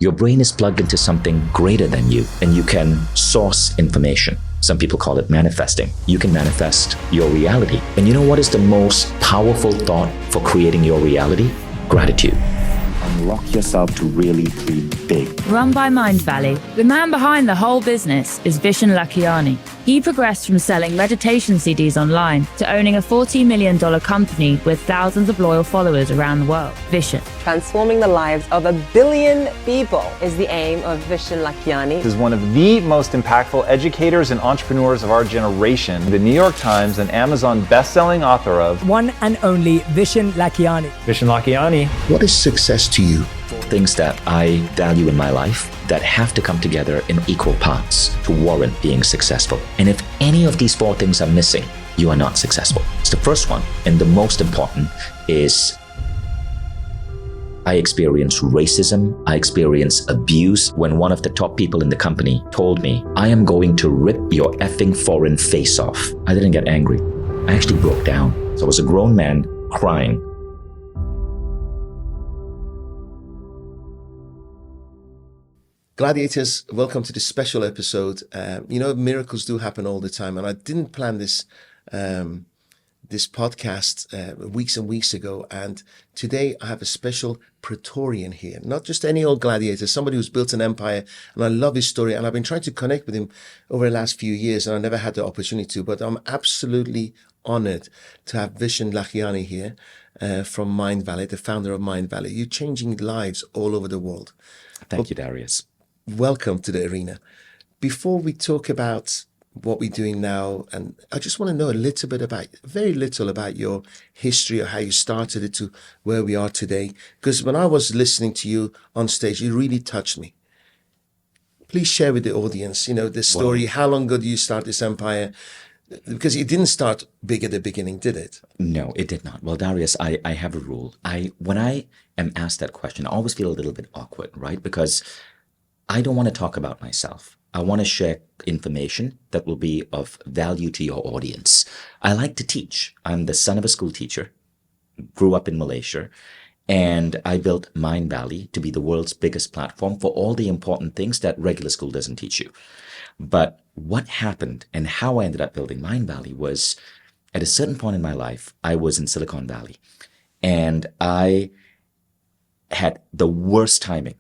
Your brain is plugged into something greater than you, and you can source information. Some people call it manifesting. You can manifest your reality. And you know what is the most powerful thought for creating your reality? Gratitude. Unlock yourself to really dream big. Run by Mindvalley, the man behind the whole business is Vishen Lakhiani. He progressed from selling meditation CDs online to owning a $40 million company with thousands of loyal followers around the world. Vishen. Transforming the lives of 1 billion people is the aim of Vishen Lakhiani. Is one of the most impactful educators and entrepreneurs of our generation. The New York Times and Amazon best-selling author of one and only Vishen Lakhiani. Vishen Lakhiani. What is success to you? Things that I value in my life that have to come together in equal parts to warrant being successful. And if any of these 4 things are missing, you are not successful. It's the first one, and the most important is I experienced racism, I experienced abuse when one of the top people in the company told me, I am going to rip your effing foreign face off. I didn't get angry. I actually broke down. So I was a grown man crying. Gladiators, welcome to this special episode. Miracles do happen all the time, and I didn't plan this this podcast weeks and weeks ago. And today I have a special Praetorian here, not just any old gladiator, somebody who's built an empire, and I love his story. And I've been trying to connect with him over the last few years, and I never had the opportunity to. But I'm absolutely honored to have Vishen Lakhiani here from Mindvalley, the founder of Mindvalley. You're changing lives all over the world. Thank you, Darius. Welcome to the arena. Before we talk about what we're doing now, and I just want to know very little about your history or how you started it to where we are today. Because when I was listening to you on stage, it really touched me. Please share with the audience, the story. How long ago did you start this empire? Because it didn't start big at the beginning, did it? No, it did not. Well, Darius, I have a rule. When I am asked that question, I always feel a little bit awkward, right? Because I don't want to talk about myself. I want to share information that will be of value to your audience. I like to teach. I'm the son of a school teacher, grew up in Malaysia, and I built Mindvalley to be the world's biggest platform for all the important things that regular school doesn't teach you. But what happened and how I ended up building Mindvalley was at a certain point in my life, I was in Silicon Valley, and I had the worst timing.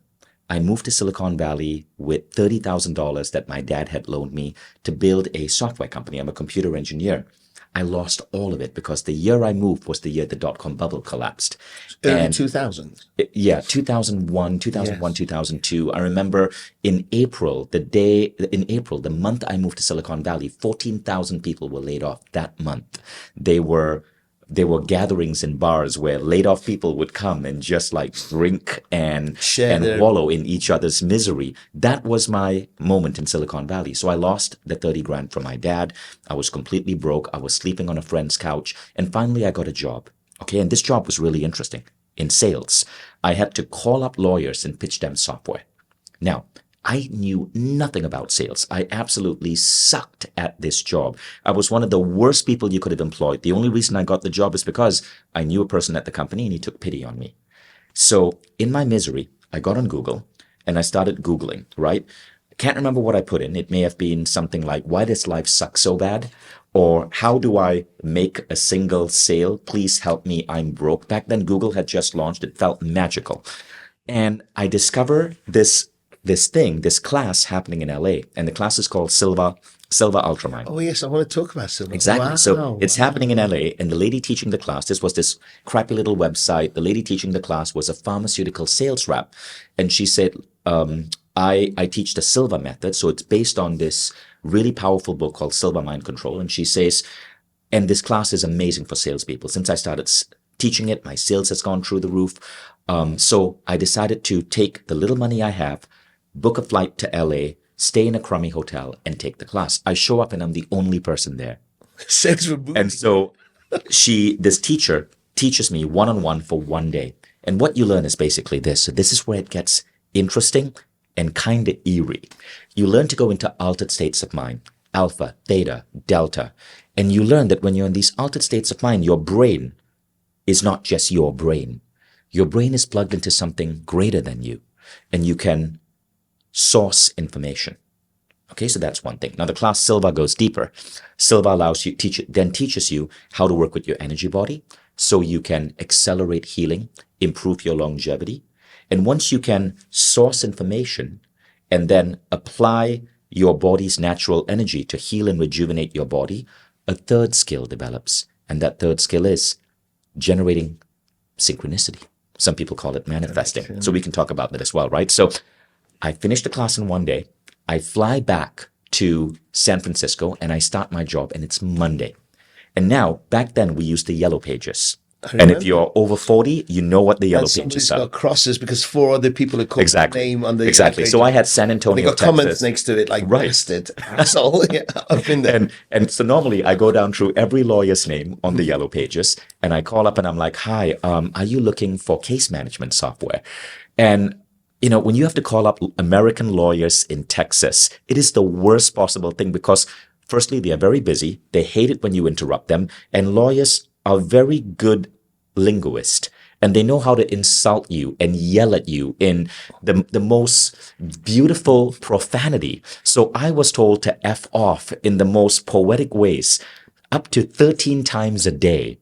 I moved to Silicon Valley with $30,000 that my dad had loaned me to build a software company. I'm a computer engineer. I lost all of it because the year I moved was the year the dot-com bubble collapsed. Early 2000? Yeah, 2001, 2002. I remember in April, the month I moved to Silicon Valley, 14,000 people were laid off that month. There were gatherings in bars where laid off people would come and just like drink and wallow in each other's misery. That was my moment in Silicon Valley. So I lost the 30 grand from my dad. I was completely broke. I was sleeping on a friend's couch. And finally I got a job. Okay. And this job was really interesting in sales. I had to call up lawyers and pitch them software. Now, I knew nothing about sales. I absolutely sucked at this job. I was one of the worst people you could have employed. The only reason I got the job is because I knew a person at the company and he took pity on me. So in my misery, I got on Google and I started Googling, right? I can't remember what I put in. It may have been something like, why does life suck so bad? Or how do I make a single sale? Please help me, I'm broke. Back then, Google had just launched. It felt magical. And I discovered this class happening in LA, and the class is called Silva Ultramind. Oh yes, I want to talk about Silva. Exactly. Wow. So it's happening in LA, and the lady teaching the class, this was this crappy little website. The lady teaching the class was a pharmaceutical sales rep, and she said, I teach the Silva Method, so it's based on this really powerful book called Silva Mind Control, and she says, and this class is amazing for salespeople. Since I started teaching it, my sales has gone through the roof. So I decided to take the little money I have, book a flight to LA, stay in a crummy hotel, and take the class. I show up and I'm the only person there. And so this teacher teaches me one-on-one for 1 day. And what you learn is basically this. So this is where it gets interesting and kind of eerie. You learn to go into altered states of mind, alpha, theta, delta. And you learn that when you're in these altered states of mind, your brain is not just your brain. Your brain is plugged into something greater than you. and you can source information. Okay, so that's one thing. Now the class Silva goes deeper. Silva allows you, teaches you how to work with your energy body so you can accelerate healing, improve your longevity. And once you can source information and then apply your body's natural energy to heal and rejuvenate your body, a third skill develops. And that third skill is generating synchronicity. Some people call it manifesting. So we can talk about that as well, right? So I finished the class in one day. I fly back to San Francisco and I start my job, and it's Monday. And now, back then, we used the yellow pages. And if you're over 40, you know what the yellow pages are. Got crosses because 4 other people had called their name on the Exactly. So I had San Antonio, they got Texas. comments next to it like, bastard, asshole. Yeah, I've been there. And so normally I go down through every lawyer's name on the yellow pages, and I call up and I'm like, hi, are you looking for case management software? And you know, when you have to call up American lawyers in Texas, it is the worst possible thing because firstly, they are very busy. They hate it when you interrupt them. And lawyers are very good linguists, and they know how to insult you and yell at you in the most beautiful profanity. So I was told to F off in the most poetic ways up to 13 times a day.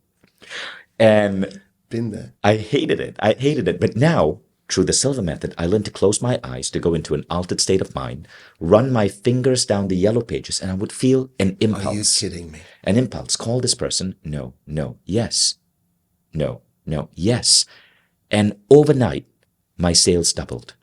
And been there. I hated it. But now, through the Silva Method, I learned to close my eyes, to go into an altered state of mind, run my fingers down the yellow pages, and I would feel an impulse. Are you kidding me? An impulse. Call this person. No, no, yes. No, no, yes. And overnight, my sales doubled.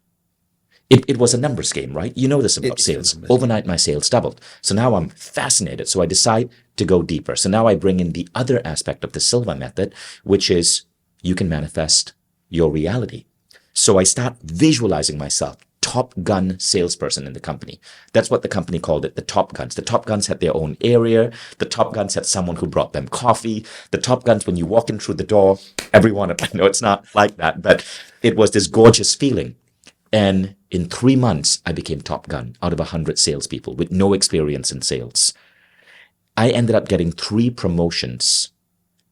It was a numbers game, right? You know this about sales. Overnight, my sales doubled. So now I'm fascinated. So I decide to go deeper. So now I bring in the other aspect of the Silva Method, which is you can manifest your reality. So I start visualizing myself, top gun salesperson in the company. That's what the company called it, the Top Guns. The Top Guns had their own area. The Top Guns had someone who brought them coffee. The Top Guns, when you walk in through the door, everyone, I know it's not like that, but it was this gorgeous feeling. And in 3 months, I became Top Gun out of 100 salespeople with no experience in sales. I ended up getting 3 promotions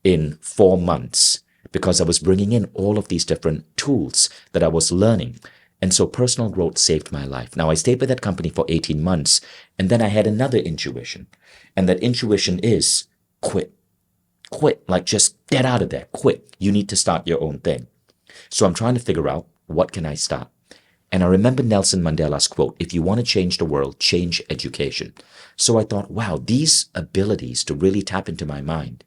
in 4 months because I was bringing in all of these different tools that I was learning. And so personal growth saved my life. Now, I stayed with that company for 18 months, and then I had another intuition. And that intuition is quit. Quit. Like, just get out of there. Quit. You need to start your own thing. So I'm trying to figure out, what can I start? And I remember Nelson Mandela's quote, if you want to change the world, change education. So I thought, wow, these abilities to really tap into my mind,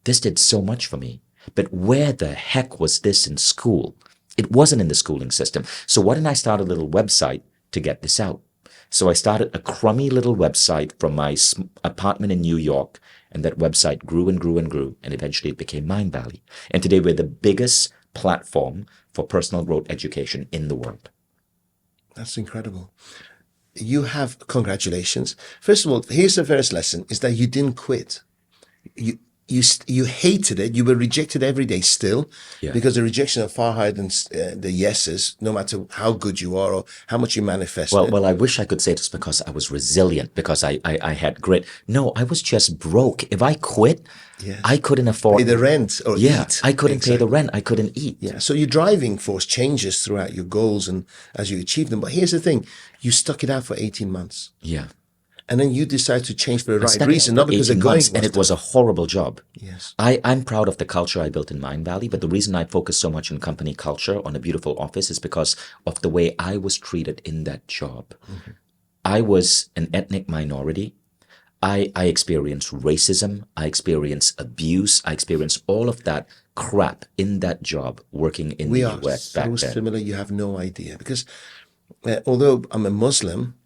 this did so much for me. But where the heck was this in school? It wasn't in the schooling system. So why didn't I start a little website to get this out? So I started a crummy little website from my apartment in New York, and that website grew and grew and grew, and eventually it became Mindvalley. And today we're the biggest platform for personal growth education in the world. That's incredible. You have, congratulations. First of all, here's the first lesson, is that you didn't quit. You hated it. You were rejected every day still, because the rejection are far higher than the yeses, no matter how good you are or how much you manifest. Well, I wish I could say this because I was resilient, because I had grit. No, I was just broke. If I quit, I couldn't afford pay the rent or eat. I couldn't pay the rent. I couldn't eat. Yeah. So your driving force changes throughout your goals and as you achieve them. But here's the thing: you stuck it out for 18 months. Yeah. And then you decide to change for the right reason, not because of going. And it was a horrible job. Yes. I'm proud of the culture I built in Mindvalley, but the reason I focus so much on company culture, on a beautiful office, is because of the way I was treated in that job. Mm-hmm. I was an ethnic minority. I experienced racism. I experienced abuse. I experienced all of that crap in that job working in the US back then. So similar, you have no idea. Because although I'm a Muslim,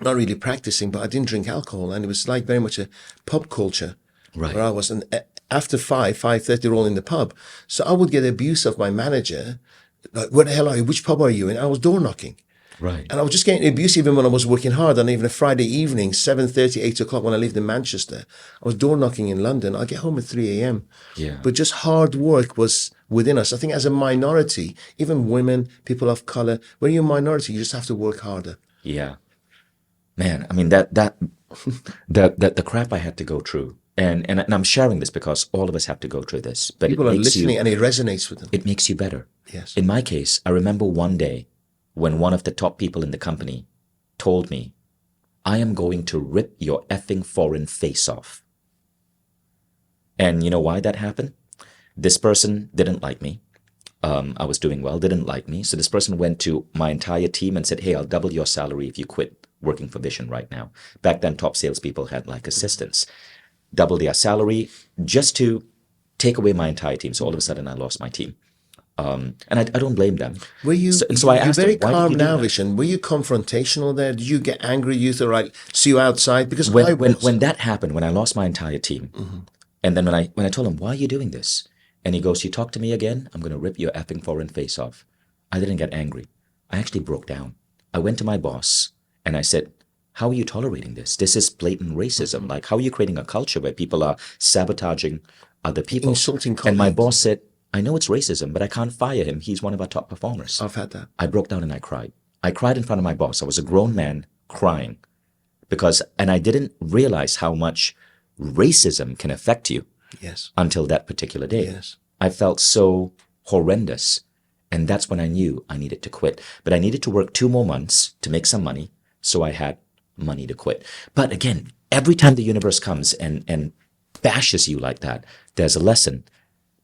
not really practicing, but I didn't drink alcohol, and it was like very much a pub culture where I was. And after 5:30, they're all in the pub. So I would get abuse of my manager. Like, where the hell are you? Which pub are you in? I was door knocking. Right. And I was just getting abuse even when I was working hard. And even a Friday evening, 7:30, 8 o'clock when I lived in Manchester, I was door knocking in London. I get home at 3 a.m. Yeah. But just hard work was within us. I think as a minority, even women, people of color, when you're a minority, you just have to work harder. Yeah. Man, I mean, the crap I had to go through, and I'm sharing this because all of us have to go through this. But people are listening, and it resonates with them. It makes you better. Yes. In my case, I remember one day when one of the top people in the company told me, I am going to rip your effing foreign face off. And you know why that happened? This person didn't like me. I was doing well, didn't like me. So this person went to my entire team and said, hey, I'll double your salary if you quit working for Vishen right now. Back then, top salespeople had like assistants. Double their salary just to take away my entire team. So all of a sudden, I lost my team. And I don't blame them. Were you? So I asked you're very them, why calm did you do now, that? Vishen. Were you confrontational there? Did you get angry? You thought, right, see you outside? Because When that happened, when I lost my entire team, and then when I told him, why are you doing this? And he goes, you talk to me again, I'm going to rip your effing foreign face off. I didn't get angry. I actually broke down. I went to my boss and I said, how are you tolerating this? This is blatant racism. Like, how are you creating a culture where people are sabotaging other people? Insulting And my colleagues. boss said, I know it's racism, but I can't fire him. He's one of our top performers. I've had that. I broke down and I cried. I cried in front of my boss. I was a grown man crying and I didn't realize how much racism can affect you. Yes. Until that particular day. Yes. I felt so horrendous. And that's when I knew I needed to quit. But I needed to work 2 more months to make some money. So I had money to quit. But again, every time the universe comes and bashes you like that, there's a lesson.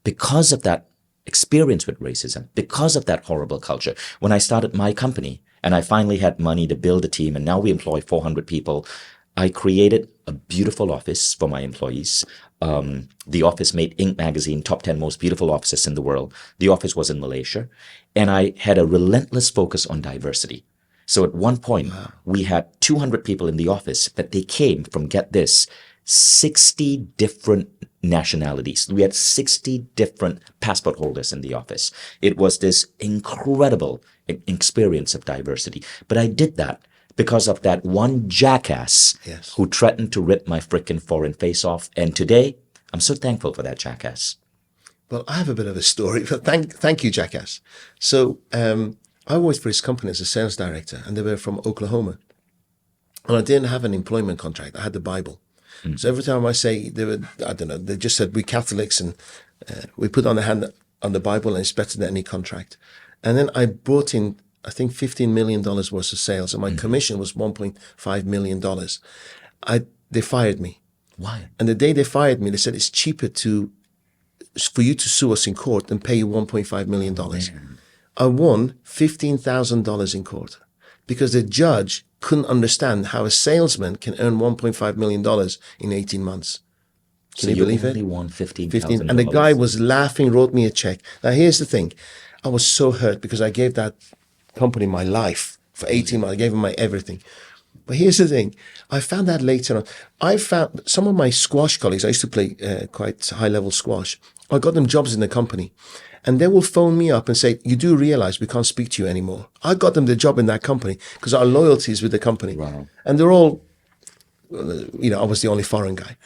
Because of that experience with racism, because of that horrible culture, when I started my company and I finally had money to build a team and now we employ 400 people, I created a beautiful office for my employees. The office made Inc. magazine top 10 most beautiful offices in the world. The office was in Malaysia. And I had a relentless focus on diversity. So at one point, we had 200 people in the office, but they came from, get this, 60 different nationalities. We had 60 different passport holders in the office. It was this incredible experience of diversity. But I did that because of that one jackass who threatened to rip my frickin' foreign face off. And today, I'm so thankful for that jackass. Well, I have a bit of a story, but thank you, jackass. So I worked for his company as a sales director, and they were from Oklahoma. And I didn't have an employment contract. I had the Bible. So every time I say, they just said, we Catholics, and we put on the hand on the Bible, and it's better than any contract. And then I brought in, I think, $15 million worth of sales, and my commission was $1.5 million. They fired me. Why? And the day they fired me, they said it's cheaper for you to sue us in court than pay you $1.5 million. I won $15,000 in court because the judge couldn't understand how a salesman can earn $1.5 million in 18 months. Can you believe it? You only won $15,000. And the guy was laughing, wrote me a check. Now, here's the thing. I was so hurt because I gave that company my life for 18 months. I gave them my everything. But here's the thing. I found that later on. I found some of my squash colleagues, I used to play quite high-level squash. I got them jobs in the company. And they will phone me up and say, you do realize we can't speak to you anymore. I got them the job in that company because our loyalty is with the company. Wow. And they're all, I was the only foreign guy.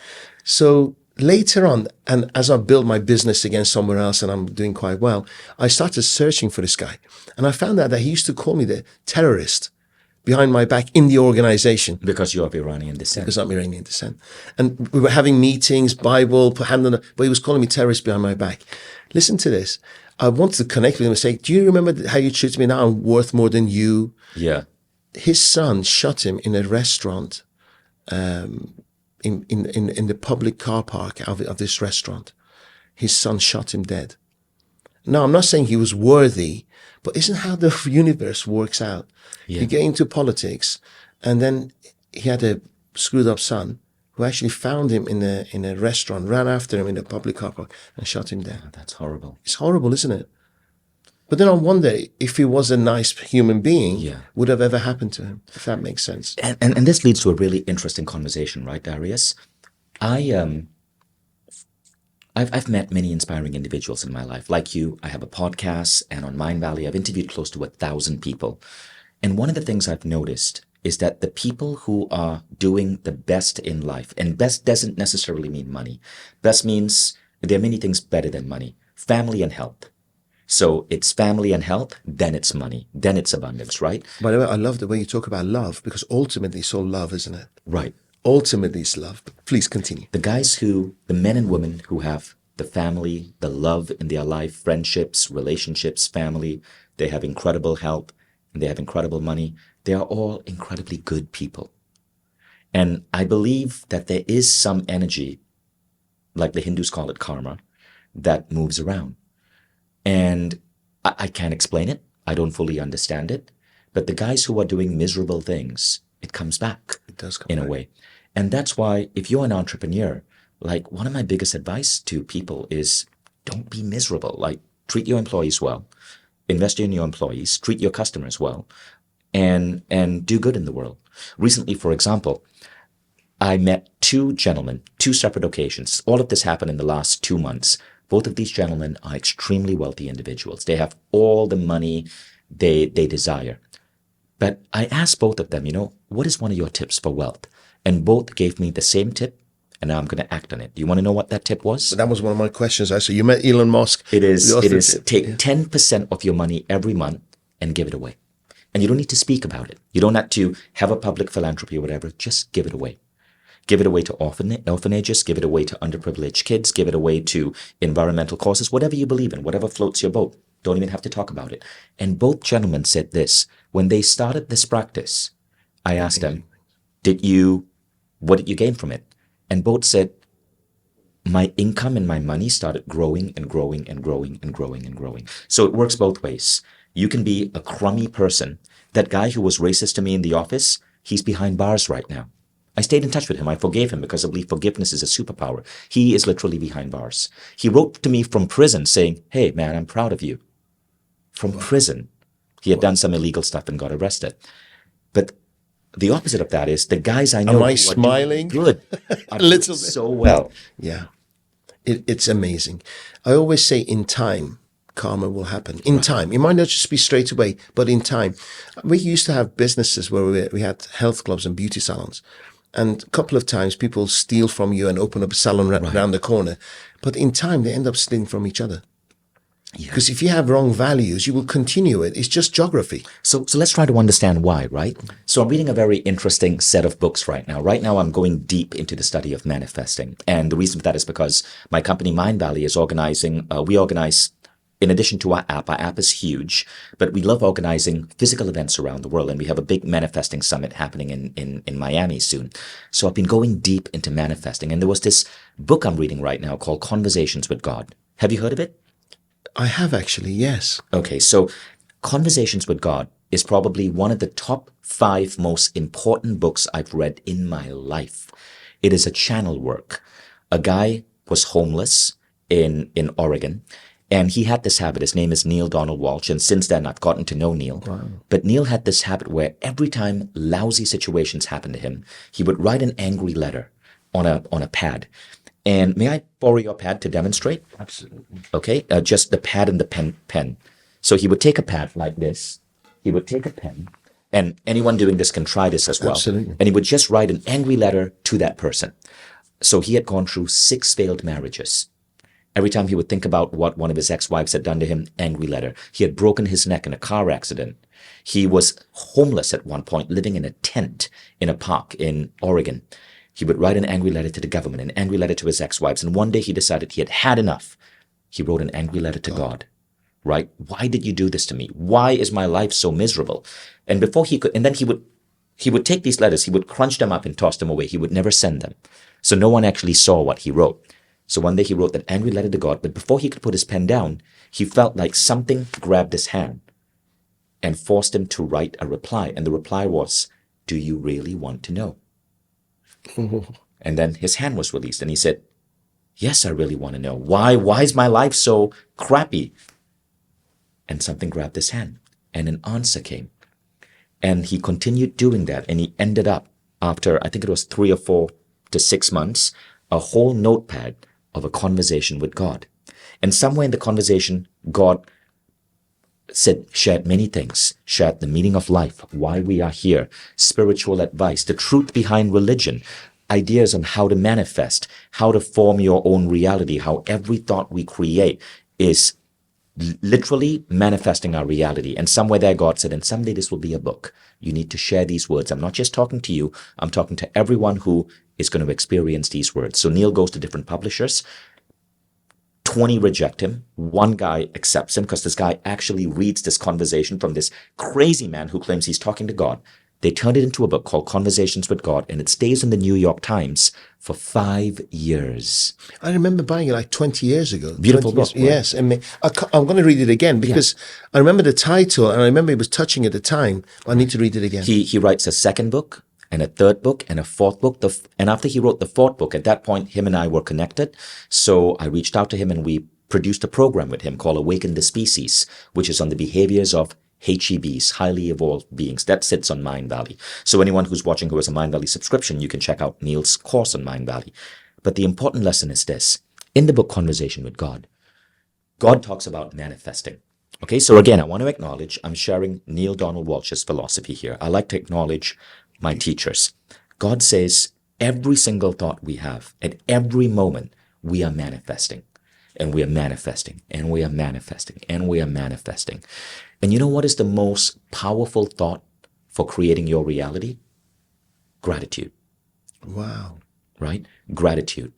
So later on, and as I built my business again somewhere else and I'm doing quite well, I started searching for this guy. And I found out that he used to call me the terrorist behind my back in the organization. Because you're of Iranian descent. Because I'm Iranian descent. And we were having meetings, Bible, put hand on the, but he was calling me terrorist behind my back. Listen to this. I wanted to connect with him and say, do you remember how you treated me? Now I'm worth more than you. Yeah. His son shot him in a restaurant, in the public car park of this restaurant. His son shot him dead. Now, I'm not saying he was worthy, but isn't how the universe works out? Yeah. You get into politics, and then he had a screwed up son who actually found him in a restaurant, ran after him in a public car park, and shot him dead. Oh, that's horrible. It's horrible, isn't it? But then I wonder if he was a nice human being, would have ever happened to him, if that makes sense. And this leads to a really interesting conversation, right, Darius? I've met many inspiring individuals in my life. Like you, I have a podcast, and on Mindvalley, I've interviewed close to 1,000 people. And one of the things I've noticed is that the people who are doing the best in life, and best doesn't necessarily mean money. Best means there are many things better than money. Family and health. So it's family and health, then it's money, then it's abundance, right? By the way, I love the way you talk about love, because ultimately it's all love, isn't it? Right. Ultimately it's love. Please continue. The men and women who have the family, the love in their life, friendships, relationships, family, they have incredible health, They have incredible money. They are all incredibly good people. And I believe that there is some energy, like the Hindus call it karma, that moves around. And I can't explain it. I don't fully understand it. But the guys who are doing miserable things, it comes back. It does come in back. a way. And that's why if you're an entrepreneur, like one of my biggest advice to people is don't be miserable. Like treat your employees well, invest in your employees, treat your customers well, and do good in the world. Recently, for example, I met two gentlemen, two separate occasions. All of this happened in the last 2 months. Both of these gentlemen are extremely wealthy individuals. They have all the money they desire. But I asked both of them, what is one of your tips for wealth? And both gave me the same tip, and now I'm going to act on it. Do you want to know what that tip was? That was one of my questions. I said, you met Elon Musk. It is take 10% of your money every month and give it away. And you don't need to speak about it. You don't have to have a public philanthropy or whatever. Just give it away. Give it away to orphanages, give it away to underprivileged kids, give it away to environmental causes, whatever you believe in, whatever floats your boat. Don't even have to talk about it. And both gentlemen said this. When they started this practice, I asked them, what did you gain from it? And both said, my income and my money started growing and growing and growing and growing and growing. So it works both ways. You can be a crummy person. That guy who was racist to me in the office, he's behind bars right now. I stayed in touch with him. I forgave him because I believe forgiveness is a superpower. He is literally behind bars. He wrote to me from prison saying, hey, man, I'm proud of you. From prison. He had done some illegal stuff and got arrested. But the opposite of that is the guys I know Am I smiling? Good. A little bit. So well. Yeah. It's amazing. I always say in time, karma will happen. In time. It might not just be straight away, but in time. We used to have businesses where we had health clubs and beauty salons. And a couple of times people steal from you and open up a salon around the corner. But in time, they end up stealing from each other. Because if you have wrong values, you will continue it. It's just geography. So let's try to understand why, right? So I'm reading a very interesting set of books right now. Right now, I'm going deep into the study of manifesting. And the reason for that is because my company, Mindvalley, is organizing, we organize, in addition to our app is huge, but we love organizing physical events around the world. And we have a big manifesting summit happening in Miami soon. So I've been going deep into manifesting. And there was this book I'm reading right now called Conversations with God. Have you heard of it? I have actually, yes. Okay, so Conversations with God is probably one of the top 5 most important books I've read in my life. It is a channel work. A guy was homeless in Oregon, and he had this habit. His name is Neil Donald Walsh, and since then I've gotten to know Neil. Wow. But Neil had this habit where every time lousy situations happened to him, he would write an angry letter on a pad. And may I borrow your pad to demonstrate? Absolutely. Okay, just the pad and the pen. So he would take a pad like this. He would take a pen, and anyone doing this can try this as well. Absolutely. And he would just write an angry letter to that person. So he had gone through 6 failed marriages. Every time he would think about what one of his ex-wives had done to him, angry letter. He had broken his neck in a car accident. He was homeless at one point, living in a tent in a park in Oregon. He would write an angry letter to the government, an angry letter to his ex-wives. And one day he decided he had had enough. He wrote an angry letter to God, right? Why did you do this to me? Why is my life so miserable? And before he could, and then he would take these letters, he would crunch them up and toss them away. He would never send them. So no one actually saw what he wrote. So one day he wrote that angry letter to God, but before he could put his pen down, he felt like something grabbed his hand and forced him to write a reply. And the reply was, do you really want to know? And then his hand was released and he said, yes, I really want to know. Why is my life so crappy? And something grabbed his hand and an answer came. And he continued doing that. And he ended up, after I think it was 3 or 4 to 6 months, a whole notepad of a conversation with God. And somewhere in the conversation, God shared many things, shared the meaning of life, why we are here, spiritual advice, the truth behind religion, ideas on how to manifest, how to form your own reality, how every thought we create is literally manifesting our reality. And somewhere there God said, and someday this will be a book. You need to share these words. I'm not just talking to you, I'm talking to everyone who is going to experience these words. So Neil goes to different publishers, 20 reject him. One guy accepts him because this guy actually reads this conversation from this crazy man who claims he's talking to God. They turned it into a book called Conversations with God, and it stays in the New York Times for 5 years. I remember buying it like 20 years ago. Beautiful book. Right? Yes. I mean, I'm going to read it again because I remember the title and I remember it was touching at the time. I need to read it again. He writes a second book and a third book and a fourth book. And after he wrote the fourth book, at that point, him and I were connected. So I reached out to him and we produced a program with him called Awaken the Species, which is on the behaviors of HEBs, highly evolved beings. That sits on Mindvalley. So anyone who's watching who has a Mindvalley subscription, you can check out Neil's course on Mindvalley. But the important lesson is this. In the book Conversation with God, God talks about manifesting. Okay, so again, I want to acknowledge I'm sharing Neil Donald Walsh's philosophy here. I like to acknowledge my teachers. God says every single thought we have, at every moment, we are manifesting. And we are manifesting. And we are manifesting. And we are manifesting. And you know what is the most powerful thought for creating your reality? Gratitude. Wow. Right? Gratitude.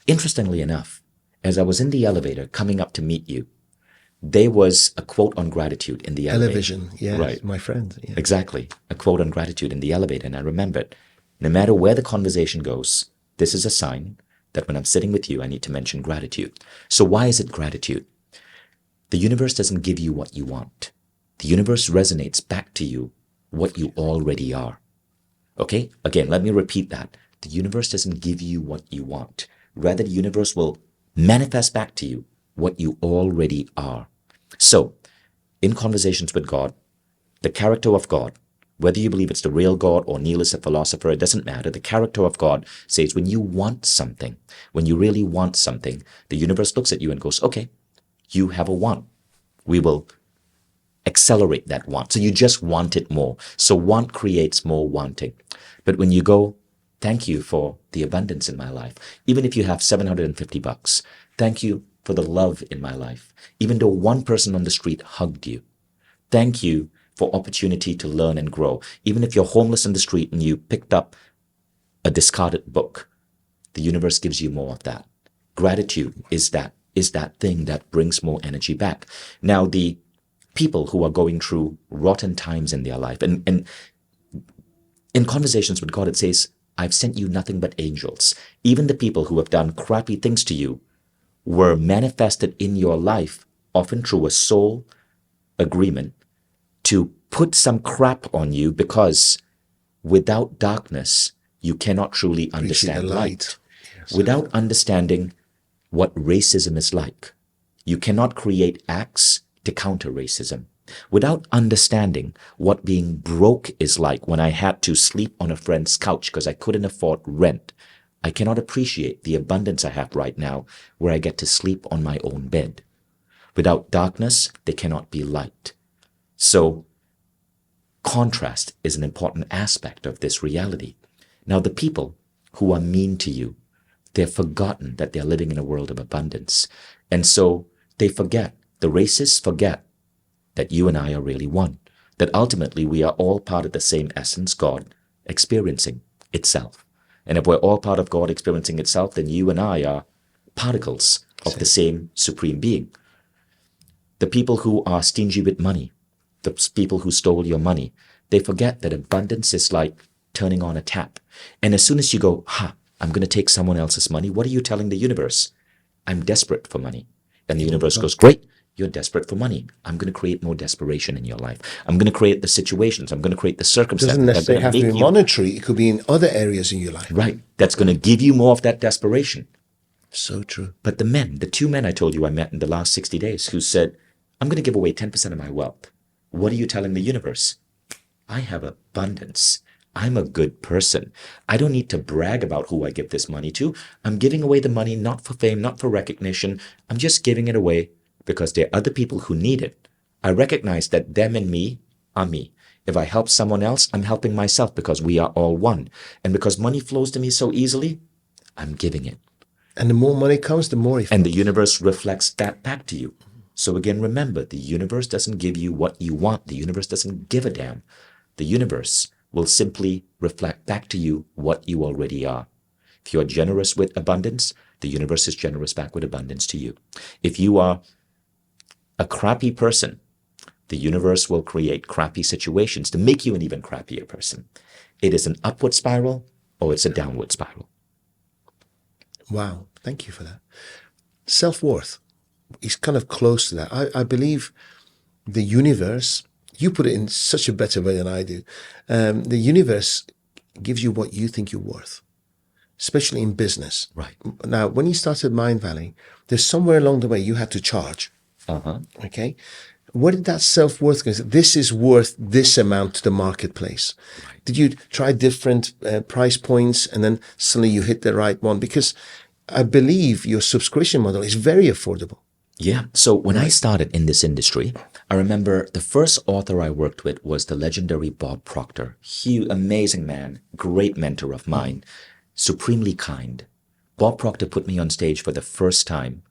Interestingly enough, as I was in the elevator coming up to meet you, there was a quote on gratitude in the elevator. Television, yes, right. My friend. Yeah. Exactly. A quote on gratitude in the elevator. And I remembered, no matter where the conversation goes, this is a sign that when I'm sitting with you, I need to mention gratitude. So why is it gratitude? The universe doesn't give you what you want. The universe resonates back to you what you already are. Okay? Again, let me repeat that. The universe doesn't give you what you want. Rather, the universe will manifest back to you what you already are. So, in Conversations with God, the character of God, whether you believe it's the real God or Neil is a philosopher, it doesn't matter. The character of God says when you want something, when you really want something, the universe looks at you and goes, okay, you have a want. We will accelerate that want. So you just want it more. So want creates more wanting. But when you go, thank you for the abundance in my life. Even if you have $750, thank you for the love in my life. Even though one person on the street hugged you, thank you for opportunity to learn and grow. Even if you're homeless in the street and you picked up a discarded book, the universe gives you more of that. Gratitude is that thing that brings more energy back. Now, the people who are going through rotten times in their life, and in Conversations with God, it says, I've sent you nothing but angels. Even the people who have done crappy things to you were manifested in your life, often through a soul agreement, to put some crap on you because without darkness, you cannot truly understand light. Yes. Without understanding what racism is like, you cannot create acts to counter racism. Without understanding what being broke is like when I had to sleep on a friend's couch because I couldn't afford rent, I cannot appreciate the abundance I have right now where I get to sleep on my own bed. Without darkness, there cannot be light. So, contrast is an important aspect of this reality. Now, the people who are mean to you, they've forgotten that they're living in a world of abundance. And so they forget, the racists forget that you and I are really one, that ultimately we are all part of the same essence, God, experiencing itself. And if we're all part of God experiencing itself, then you and I are particles of the same supreme being. The people who are stingy with money, the people who stole your money, they forget that abundance is like turning on a tap. And as soon as you go, I'm going to take someone else's money, what are you telling the universe? I'm desperate for money. And the universe goes, great, you're desperate for money. I'm going to create more desperation in your life. I'm going to create the situations. I'm going to create the circumstances. It doesn't necessarily have to be monetary. It could be in other areas in your life. Right. That's going to give you more of that desperation. So true. But the two men I told you I met in the last 60 days who said, I'm going to give away 10% of my wealth. What are you telling the universe? I have abundance. I'm a good person. I don't need to brag about who I give this money to. I'm giving away the money not for fame, not for recognition. I'm just giving it away because there are other people who need it. I recognize that them and me are me. If I help someone else, I'm helping myself because we are all one. And because money flows to me so easily, I'm giving it. And the more money comes, the more it flows. And the universe reflects that back to you. So again, remember, the universe doesn't give you what you want. The universe doesn't give a damn. The universe will simply reflect back to you what you already are. If you're generous with abundance, the universe is generous back with abundance to you. If you are a crappy person, the universe will create crappy situations to make you an even crappier person. It is an upward spiral or it's a downward spiral. Wow. Thank you for that. Self-worth is kind of close to that. I believe the universe, you put it in such a better way than I do. The universe gives you what you think you're worth, especially in business. Right. Now, when you started Mindvalley, there's somewhere along the way you had to charge. Okay. Where did that self-worth go? This is worth this amount to the marketplace. Right. Did you try different price points and then suddenly you hit the right one? Because I believe your subscription model is very affordable. Yeah. So when I started in this industry, I remember the first author I worked with was the legendary Bob Proctor. Huge, amazing man, great mentor of mine, supremely kind. Bob Proctor put me on stage for the first time.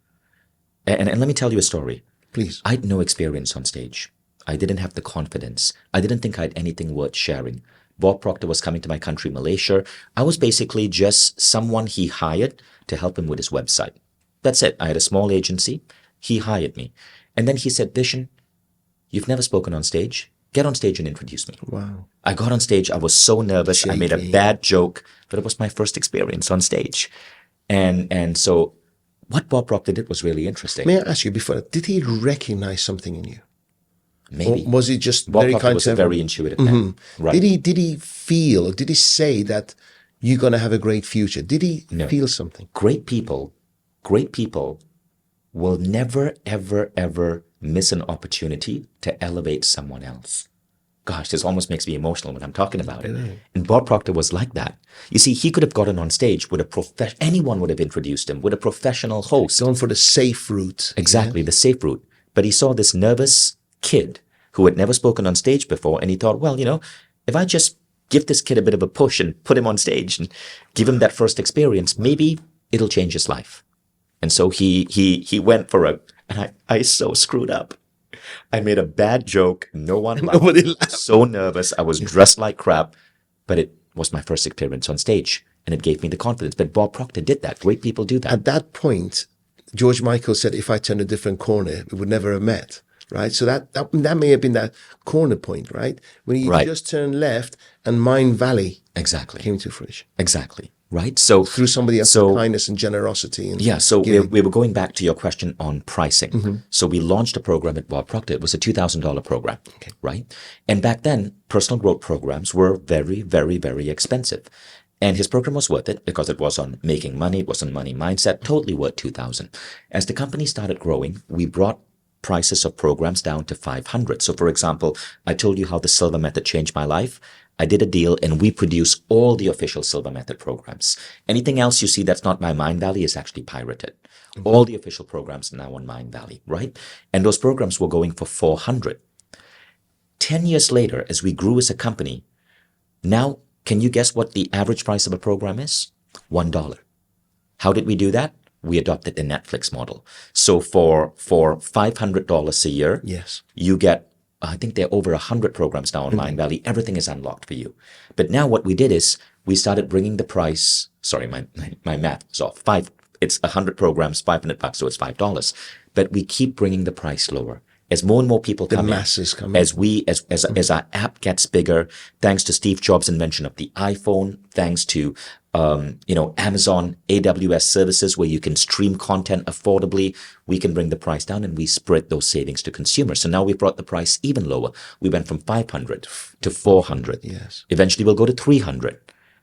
And let me tell you a story. Please. I had no experience on stage. I didn't have the confidence. I didn't think I had anything worth sharing. Bob Proctor was coming to my country, Malaysia. I was basically just someone he hired to help him with his website. That's it. I had a small agency. He hired me. And then he said, Vishen, you've never spoken on stage. Get on stage and introduce me. Wow. I got on stage. I was so nervous. Shaky. I made a bad joke, but it was my first experience on stage. And so what Bob Proctor did was really interesting. May I ask you before, did he recognize something in you? Maybe. Or was he just Bob very Proctor kind was to a very intuitive man. Right. Did he feel, or did he say that you're going to have a great future? Did he feel something? Great people will never, ever, ever miss an opportunity to elevate someone else. Gosh, this almost makes me emotional when I'm talking about it. And Bob Proctor was like that. You see, he could have gotten on stage with anyone would have introduced him with a professional host. Going for the safe route. Exactly, the safe route. But he saw this nervous kid who had never spoken on stage before, and he thought, well, if I just give this kid a bit of a push and put him on stage and give him that first experience, maybe it'll change his life. And so he went for it, and I so screwed up. I made a bad joke. No one laughed. Nobody laughed. So nervous. I was dressed like crap, but it was my first experience on stage, and it gave me the confidence. But Bob Proctor did that. Great people do that. At that point, George Michael said, if I turned a different corner, we would never have met. Right? So that may have been that corner point, right? When you just turned left and Mindvalley came to fruition. Exactly. Right? So through somebody else's kindness and generosity. And so we were going back to your question on pricing. So we launched a program at Bob Proctor. It was a $2,000 program, right? And back then, personal growth programs were very, very, very expensive. And his program was worth it because it was on making money. It was on money mindset, totally worth $2,000. As the company started growing, we brought prices of programs down to $500. So for example, I told you how the Silva Method changed my life. I did a deal and we produce all the official Silva Method programs. Anything else you see that's not my Mindvalley is actually pirated. All the official programs are now on Mindvalley, right? And those programs were going for $400. 10 years later, as we grew as a company, now can you guess what the average price of a program is? $1. How did we do that? We adopted the Netflix model. So for $500 a year, you get, I think there are over 100 programs now on Mindvalley. Everything is unlocked for you. But now what we did is we started bringing the price. Sorry, my math is off. It's 100 programs, $500, so it's $5. But we keep bringing the price lower. As more and more people come in, as our app gets bigger, thanks to Steve Jobs' invention of the iPhone, thanks to Amazon AWS services where you can stream content affordably, we can bring the price down and we spread those savings to consumers. So now we've brought the price even lower. We went from 500 to 400. Yes. Eventually we'll go to 300.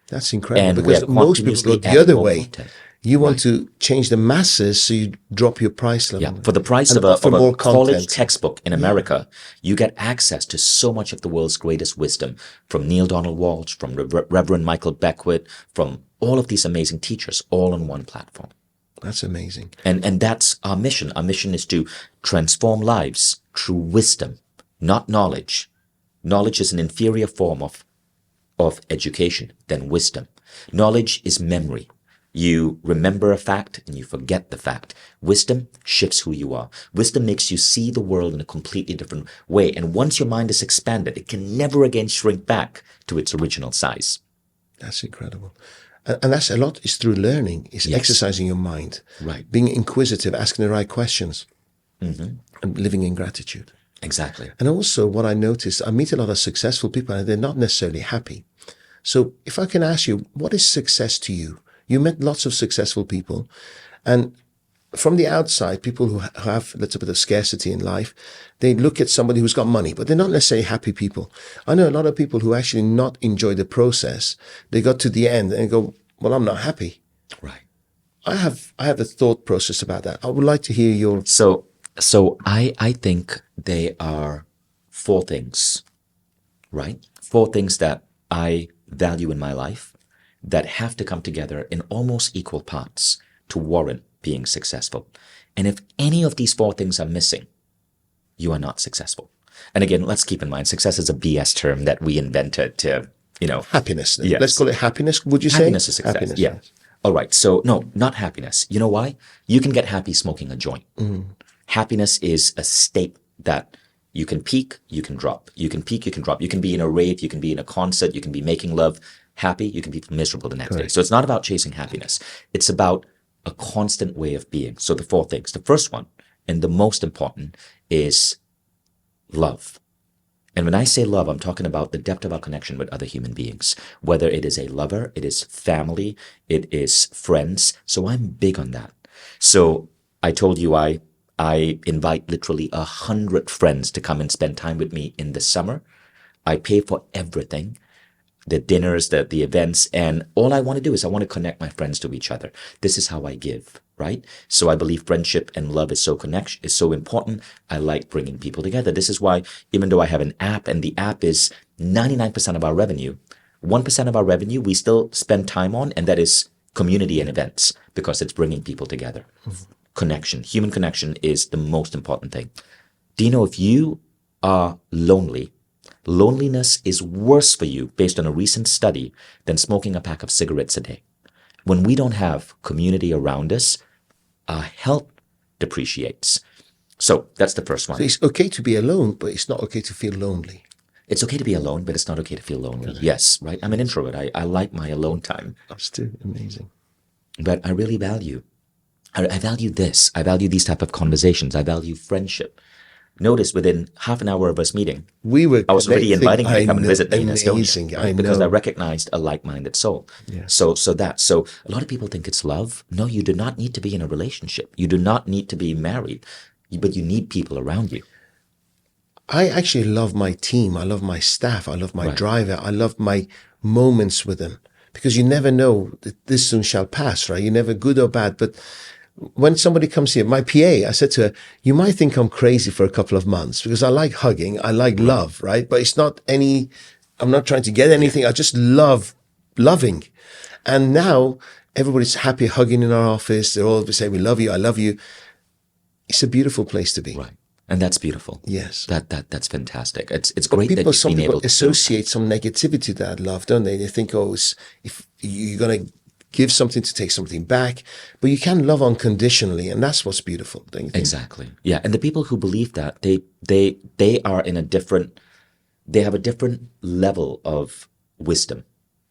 That's incredible, And because most people go the other way. Content. You want to change the masses, so you drop your price level. Yeah, for the price of a college textbook in America, you get access to so much of the world's greatest wisdom from Neil Donald Walsh, from Reverend Michael Beckwith, from all of these amazing teachers, all on one platform. That's amazing. And that's our mission. Our mission is to transform lives through wisdom, not knowledge. Knowledge is an inferior form of education than wisdom. Knowledge is memory. You remember a fact and you forget the fact. Wisdom shifts who you are. Wisdom makes you see the world in a completely different way. And once your mind is expanded, it can never again shrink back to its original size. That's incredible. And that's a lot is through learning, is Yes. exercising your mind, Right. being inquisitive, asking the right questions, and living in gratitude. Exactly. And also what I noticed, I meet a lot of successful people and they're not necessarily happy. So if I can ask you, what is success to you? You met lots of successful people, and from the outside, people who have a little bit of scarcity in life, they look at somebody who's got money, but they're not necessarily happy people. I know a lot of people who actually not enjoy the process. They got to the end and go, well, I'm not happy. Right. I have a thought process about that. I would like to hear your... So I think they are four things, right? Four things that I value in my life that have to come together in almost equal parts to warrant being successful. And if any of these four things are missing, you are not successful. And again, let's keep in mind, success is a BS term that we invented to, Happiness. Yes. Let's call it happiness, would you say? Happiness is success. Happiness, yeah. yes. All right. So no, not happiness. You know why? You can get happy smoking a joint. Happiness is a state that you can peak, you can drop. You can peak, you can drop. You can be in a rave, you can be in a concert, you can be making love happy, you can be miserable the next day. So it's not about chasing happiness. It's about a constant way of being. So the four things. The first one, and the most important, is love. And when I say love, I'm talking about the depth of our connection with other human beings, whether it is a lover, it is family, it is friends. So I'm big on that. So I told you I invite literally 100 friends to come and spend time with me in the summer. I pay for everything, the dinners, the events, and all I want to do is I want to connect my friends to each other. This is how I give, right? So I believe friendship and love is so important. I like bringing people together. This is why, even though I have an app and the app is 99% of our revenue, 1% of our revenue we still spend time on, and that is community and events, because it's bringing people together. Connection, human connection is the most important thing. Do you know if you are lonely, loneliness is worse for you based on a recent study than smoking a pack of cigarettes a day. When we don't have community around us, our health depreciates. So that's the first one. So it's okay to be alone, but it's not okay to feel lonely. It's okay to be alone, but it's not okay to feel lonely. Yes, right? I'm an introvert. I like my alone time. That's too amazing. But I really value this. I value these type of conversations. I value friendship. Notice within half an hour of us meeting, I was already inviting you to come and visit me in Estonia, right? Because I recognized a like-minded soul. Yes. So a lot of people think it's love. No, you do not need to be in a relationship. You do not need to be married, but you need people around you. I actually love my team. I love my staff. I love my driver. I love my moments with them, because you never know that this soon shall pass, right? You're never good or bad, but when somebody comes here, my PA, I said to her, you might think I'm crazy for a couple of months because I like hugging. I like love, right? But it's not I'm not trying to get anything. I just love loving. And now everybody's happy hugging in our office. They're all saying, we love you. I love you. It's a beautiful place to be. Right. And that's beautiful. Yes. That's fantastic. It's great that some you've been people able to associate some negativity to that love, don't they? They think, if you're going to give something to take something back, but you can love unconditionally, and that's what's beautiful, don't you think? Exactly. Yeah. And the people who believe that, they are they have a different level of wisdom.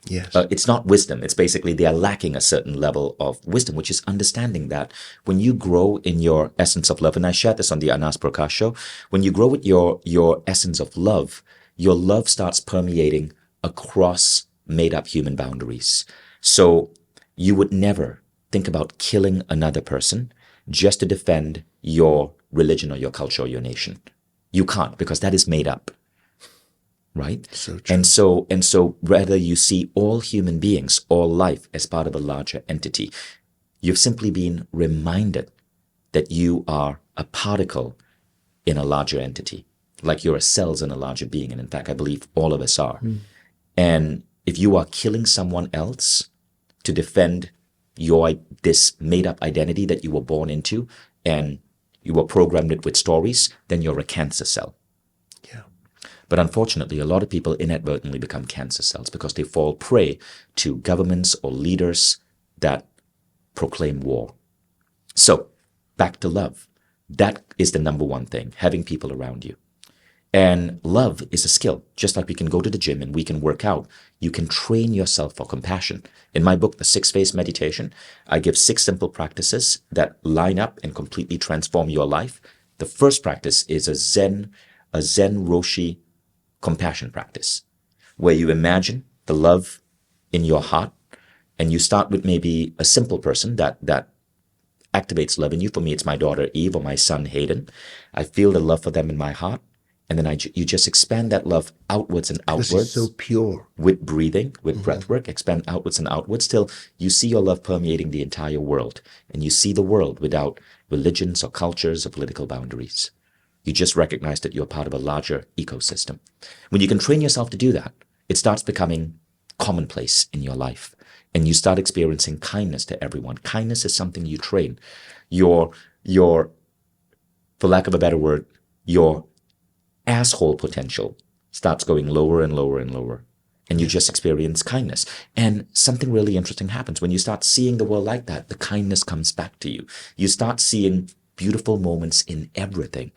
Yes. It's not wisdom. It's basically they are lacking a certain level of wisdom, which is understanding that when you grow in your essence of love, and I shared this on the Anas Prakash show, when you grow with your essence of love, your love starts permeating across made up human boundaries. So you would never think about killing another person just to defend your religion or your culture or your nation. You can't, because that is made up. Right? So true. And so rather you see all human beings, all life as part of a larger entity. You've simply been reminded that you are a particle in a larger entity, like you're a cells in a larger being. And in fact, I believe all of us are. And if you are killing someone else to defend this made up identity that you were born into, and you were programmed it with stories, then you're a cancer cell. But unfortunately, a lot of people inadvertently become cancer cells because they fall prey to governments or leaders that proclaim war. So, back to love. That is the number one thing, having people around you. And love is a skill. Just like we can go to the gym and we can work out, you can train yourself for compassion. In my book, The 6-Phase Meditation, I give 6 simple practices that line up and completely transform your life. The first practice is a Zen Roshi compassion practice, where you imagine the love in your heart, and you start with maybe a simple person that activates love in you. For me, it's my daughter Eve or my son Hayden. I feel the love for them in my heart. And then you just expand that love outwards and outwards. This is so pure. With breathing, with breath work, expand outwards and outwards till you see your love permeating the entire world. And you see the world without religions or cultures or political boundaries. You just recognize that you're part of a larger ecosystem. When you can train yourself to do that, it starts becoming commonplace in your life. And you start experiencing kindness to everyone. Kindness is something you train. Your, for lack of a better word, your asshole potential starts going lower and lower and lower. And you just experience kindness. And something really interesting happens. When you start seeing the world like that, the kindness comes back to you. You start seeing beautiful moments in everything.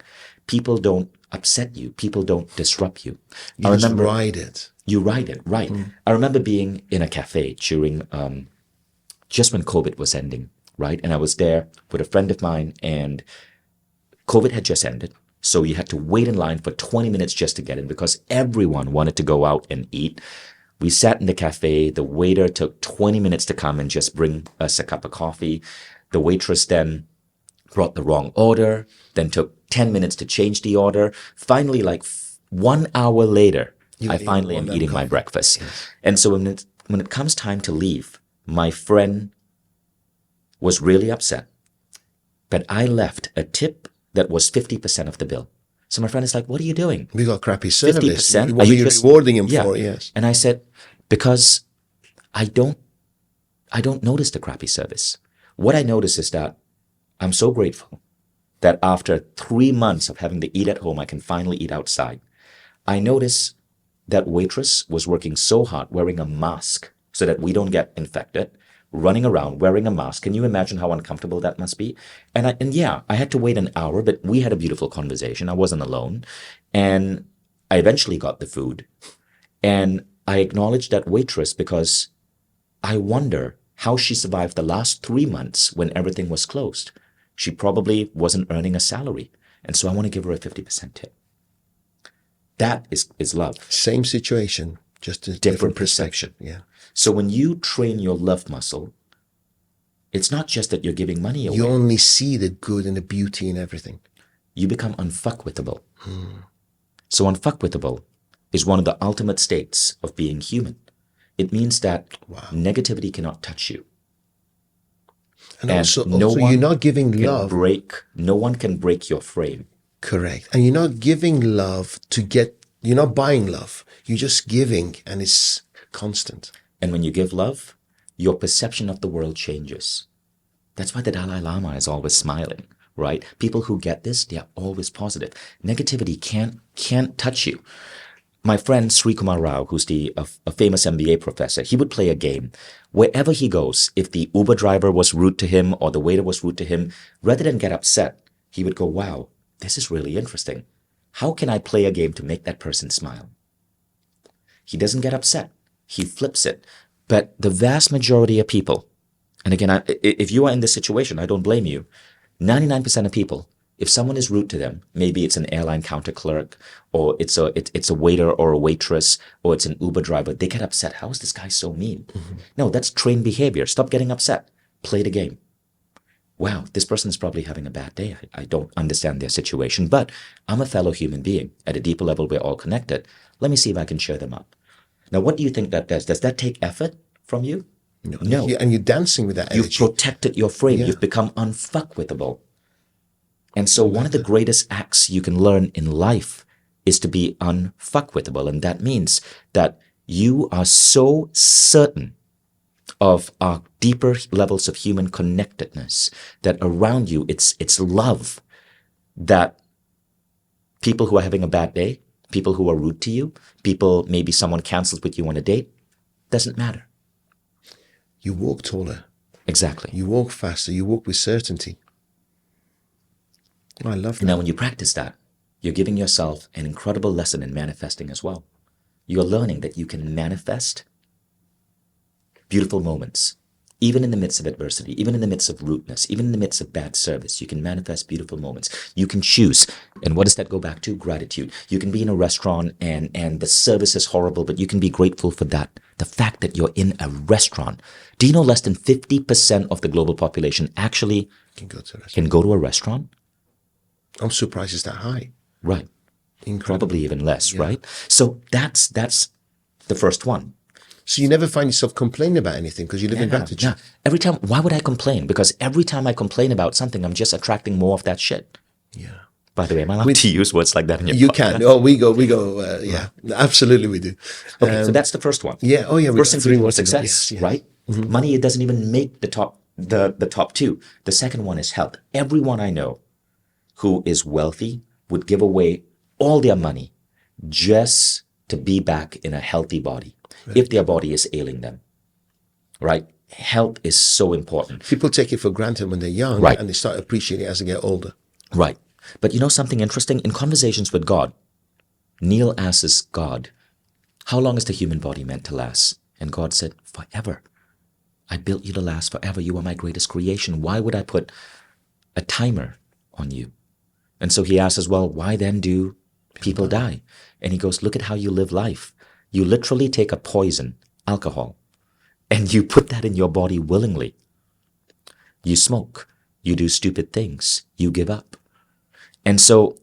People don't upset you. People don't disrupt you. You just ride it. You ride it, right. I remember being in a cafe during, just when COVID was ending, right? And I was there with a friend of mine, and COVID had just ended. So you had to wait in line for 20 minutes just to get in because everyone wanted to go out and eat. We sat in the cafe. The waiter took 20 minutes to come and just bring us a cup of coffee. The waitress then brought the wrong order, then took 10 minutes to change the order. Finally, like 1 hour later, I finally am eating my breakfast. Yes. And so when it comes time to leave, my friend was really upset. But I left a tip that was 50% of the bill. So my friend is like, what are you doing? We got crappy service. 50%? What are you rewarding him for? Yes. And I said, because I don't notice the crappy service. What I notice is that I'm so grateful that after 3 months of having to eat at home, I can finally eat outside. I notice that waitress was working so hard wearing a mask so that we don't get infected, running around wearing a mask. Can you imagine how uncomfortable that must be? And I had to wait an hour, but we had a beautiful conversation. I wasn't alone. And I eventually got the food. And I acknowledged that waitress because I wonder how she survived the last 3 months when everything was closed. She probably wasn't earning a salary. And so I want to give her a 50% tip. That is love. Same situation, just a different perception. Yeah. So when you train your love muscle, it's not just that you're giving money away. You only see the good and the beauty in everything. You become unfuckwithable. So unfuckwithable is one of the ultimate states of being human. It means that negativity cannot touch you. And also you're not giving love. No one can break your frame. Correct. And you're not giving love you're not buying love. You're just giving, and it's constant. And when you give love, your perception of the world changes. That's why the Dalai Lama is always smiling, right? People who get this, they are always positive. Negativity can't touch you. My friend Sri Kumar Rao, who's a famous MBA professor, he would play a game. Wherever he goes, if the Uber driver was rude to him or the waiter was rude to him, rather than get upset, he would go, wow, this is really interesting. How can I play a game to make that person smile? He doesn't get upset. He flips it. But the vast majority of people, and again, if you are in this situation, I don't blame you. 99% of people, if someone is rude to them, maybe it's an airline counter clerk, or it's a waiter or a waitress, or it's an Uber driver, they get upset. How is this guy so mean? No, that's trained behavior. Stop getting upset. Play the game. Wow, this person is probably having a bad day. I don't understand their situation, but I'm a fellow human being. At a deeper level, we're all connected. Let me see if I can cheer them up. Now, what do you think that does? Does that take effort from you? No. And you're dancing with that energy. You've protected your frame. Yeah. You've become unfuckwithable. And so one of the greatest acts you can learn in life is to be unfuckwithable. And that means that you are so certain of our deeper levels of human connectedness that around you, it's love that people who are having a bad day, people who are rude to you, maybe someone cancels with you on a date, doesn't matter. You walk taller. Exactly. You walk faster. You walk with certainty. I love that. Now, when you practice that, you're giving yourself an incredible lesson in manifesting as well. You're learning that you can manifest beautiful moments. Even in the midst of adversity, even in the midst of rudeness, even in the midst of bad service, you can manifest beautiful moments. You can choose. And what does that go back to? Gratitude. You can be in a restaurant and the service is horrible, but you can be grateful for that. The fact that you're in a restaurant. Do you know less than 50% of the global population actually can go to a restaurant? I'm surprised it's that high. Right. Incredible. Probably even less, right? So that's the first one. So you never find yourself complaining about anything because you live in gratitude. Yeah. Every time, why would I complain? Because every time I complain about something, I'm just attracting more of that shit. Yeah. By the way, am I allowed to use words like that in your You podcast? can. Oh, we go. Yeah, absolutely we do. Okay, so that's the first one. Yeah. Oh, yeah. First ingredient was success, right? Mm-hmm. Money, it doesn't even make the top two. The second one is health. Everyone I know who is wealthy would give away all their money just to be back in a healthy body. Right. If their body is ailing them, right? Health is so important. People take it for granted when they're young, right, and they start appreciating it as they get older. Right. But you know something interesting? In conversations with God, Neil asks God, how long is the human body meant to last? And God said, forever. I built you to last forever. You are my greatest creation. Why would I put a timer on you? And so he asks as well, why then do people die? And he goes, look at how you live life. You literally take a poison, alcohol, and you put that in your body willingly. You smoke. You do stupid things. You give up. And so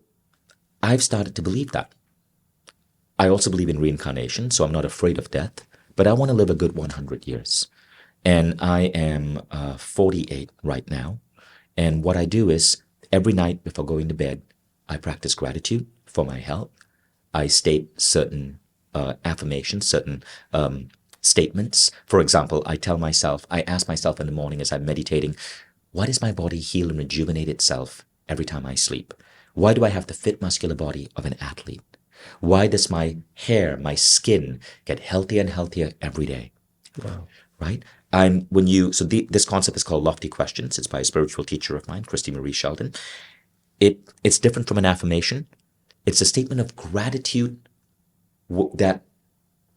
I've started to believe that. I also believe in reincarnation, so I'm not afraid of death, but I want to live a good 100 years. And I am 48 right now. And what I do is every night before going to bed, I practice gratitude for my health. I state certain affirmations, certain statements. For example, I ask myself in the morning as I'm meditating, why does my body heal and rejuvenate itself every time I sleep? Why do I have the fit muscular body of an athlete? Why does my hair, my skin get healthier and healthier every day? Wow. Right? This concept is called Lofty Questions. It's by a spiritual teacher of mine, Christy Marie Sheldon. It's different from an affirmation. It's a statement of gratitude that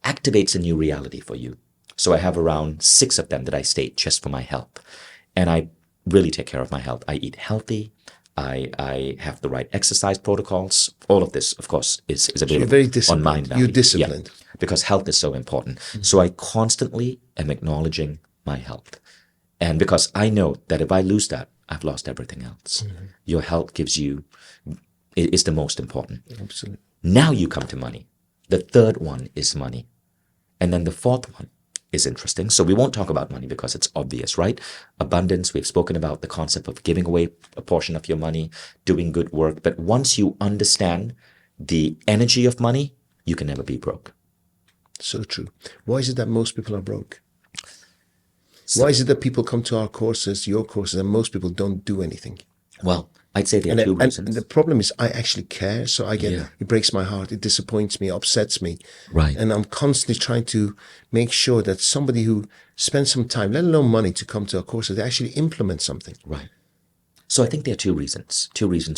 activates a new reality for you. So I have around 6 of them that I state just for my health. And I really take care of my health. I eat healthy. I have the right exercise protocols. All of this, of course, is available on Mindvalley. You're disciplined. Yeah, because health is so important. Mm-hmm. So I constantly am acknowledging my health. And because I know that if I lose that, I've lost everything else. Mm-hmm. Your health is the most important. Absolutely. Now you come to money. The third one is money. And then the fourth one is interesting. So we won't talk about money because it's obvious, right? Abundance, we've spoken about the concept of giving away a portion of your money, doing good work. But once you understand the energy of money, you can never be broke. So true. Why is it that most people are broke? Why is it that people come to our courses, your courses, and most people don't do anything? Well, I'd say there are two reasons. And the problem is I actually care. So it breaks my heart. It disappoints me, upsets me. Right. And I'm constantly trying to make sure that somebody who spends some time, let alone money, to come to our courses, they actually implement something. Right. So I think there are two reasons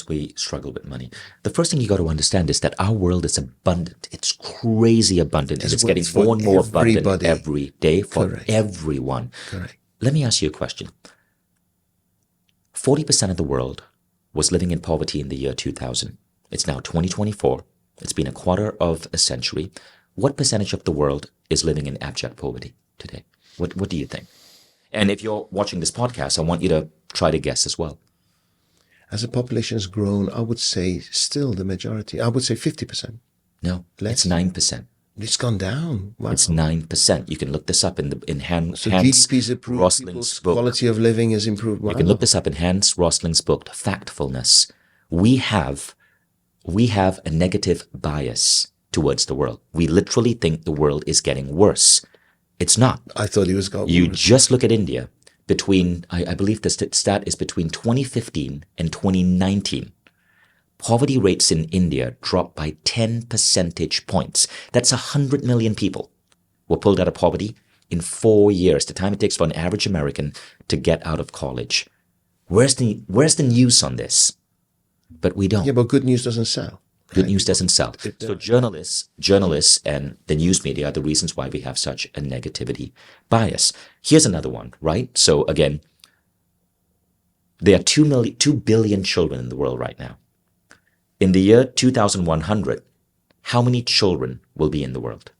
we struggle with money. The first thing you got to understand is that our world is abundant. It's crazy abundant. And it's getting more and more abundant every day for everyone. Correct. Let me ask you a question. 40% of the world was living in poverty in the year 2000. It's now 2024. It's been a quarter of a century. What percentage of the world is living in abject poverty today? What do you think? And if you're watching this podcast, I want you to try to guess as well. As the population has grown, I would say still the majority. I would say 50%. No, it's 9%. It's gone down. Wow. It's 9%. You can look this up in Hans GDP's improved, Rosling's book. Quality of living has improved. Wow. You can look this up in Hans Rosling's book, Factfulness. We have a negative bias towards the world. We literally think the world is getting worse. It's not. I thought he was going You worse. Just look at India. I believe the stat is between 2015 and 2019. Poverty rates in India dropped by 10 percentage points. That's 100 million people were pulled out of poverty in 4 years, the time it takes for an average American to get out of college. Where's the news on this? But we don't. Yeah, but good news doesn't sell. Good news doesn't sell. So journalists and the news media are the reasons why we have such a negativity bias. Here's another one, right? So again, there are 2 billion children in the world right now. In the year 2100, how many children will be in the world?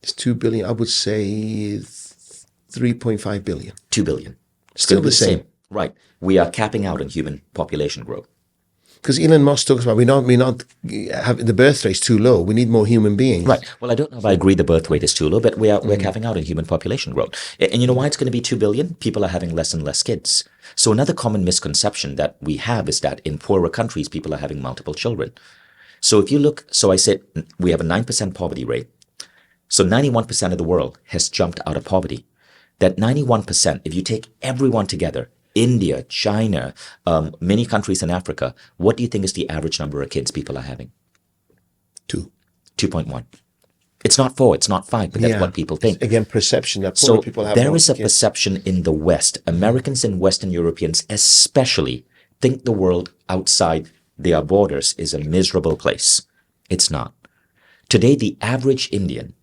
It's 2 billion. I would say 3.5 billion. 2 billion. Still the same. Right. We are capping out on human population growth. Because Elon Musk talks about we're not having the birth rate's too low. We need more human beings. Right. Well, I don't know if I agree the birth rate is too low, but we're capping out on human population growth. And you know why it's going to be 2 billion? People are having less and less kids. So another common misconception that we have is that in poorer countries, people are having multiple children. So if you look, so I said we have a 9% poverty rate. So 91% of the world has jumped out of poverty. That 91%, if you take everyone together, India, China, many countries in Africa, what do you think is the average number of kids people are having? 2.1. It's not 4, it's not 5, but that's what people think. Again, perception that so people have. There is a perception in the West. Americans and Western Europeans especially think the world outside their borders is a miserable place. It's not. Today, the average Indian,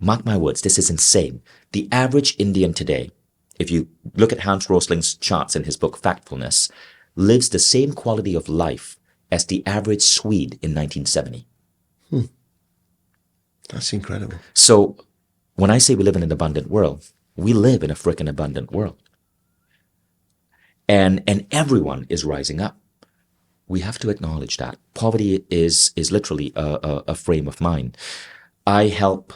mark my words, this is insane. The average Indian today, if you look at Hans Rosling's charts in his book Factfulness, lives the same quality of life as the average Swede in 1970. That's incredible. So when I say we live in an abundant world, we live in a frickin' abundant world. And everyone is rising up. We have to acknowledge that. Poverty is literally a frame of mind. I help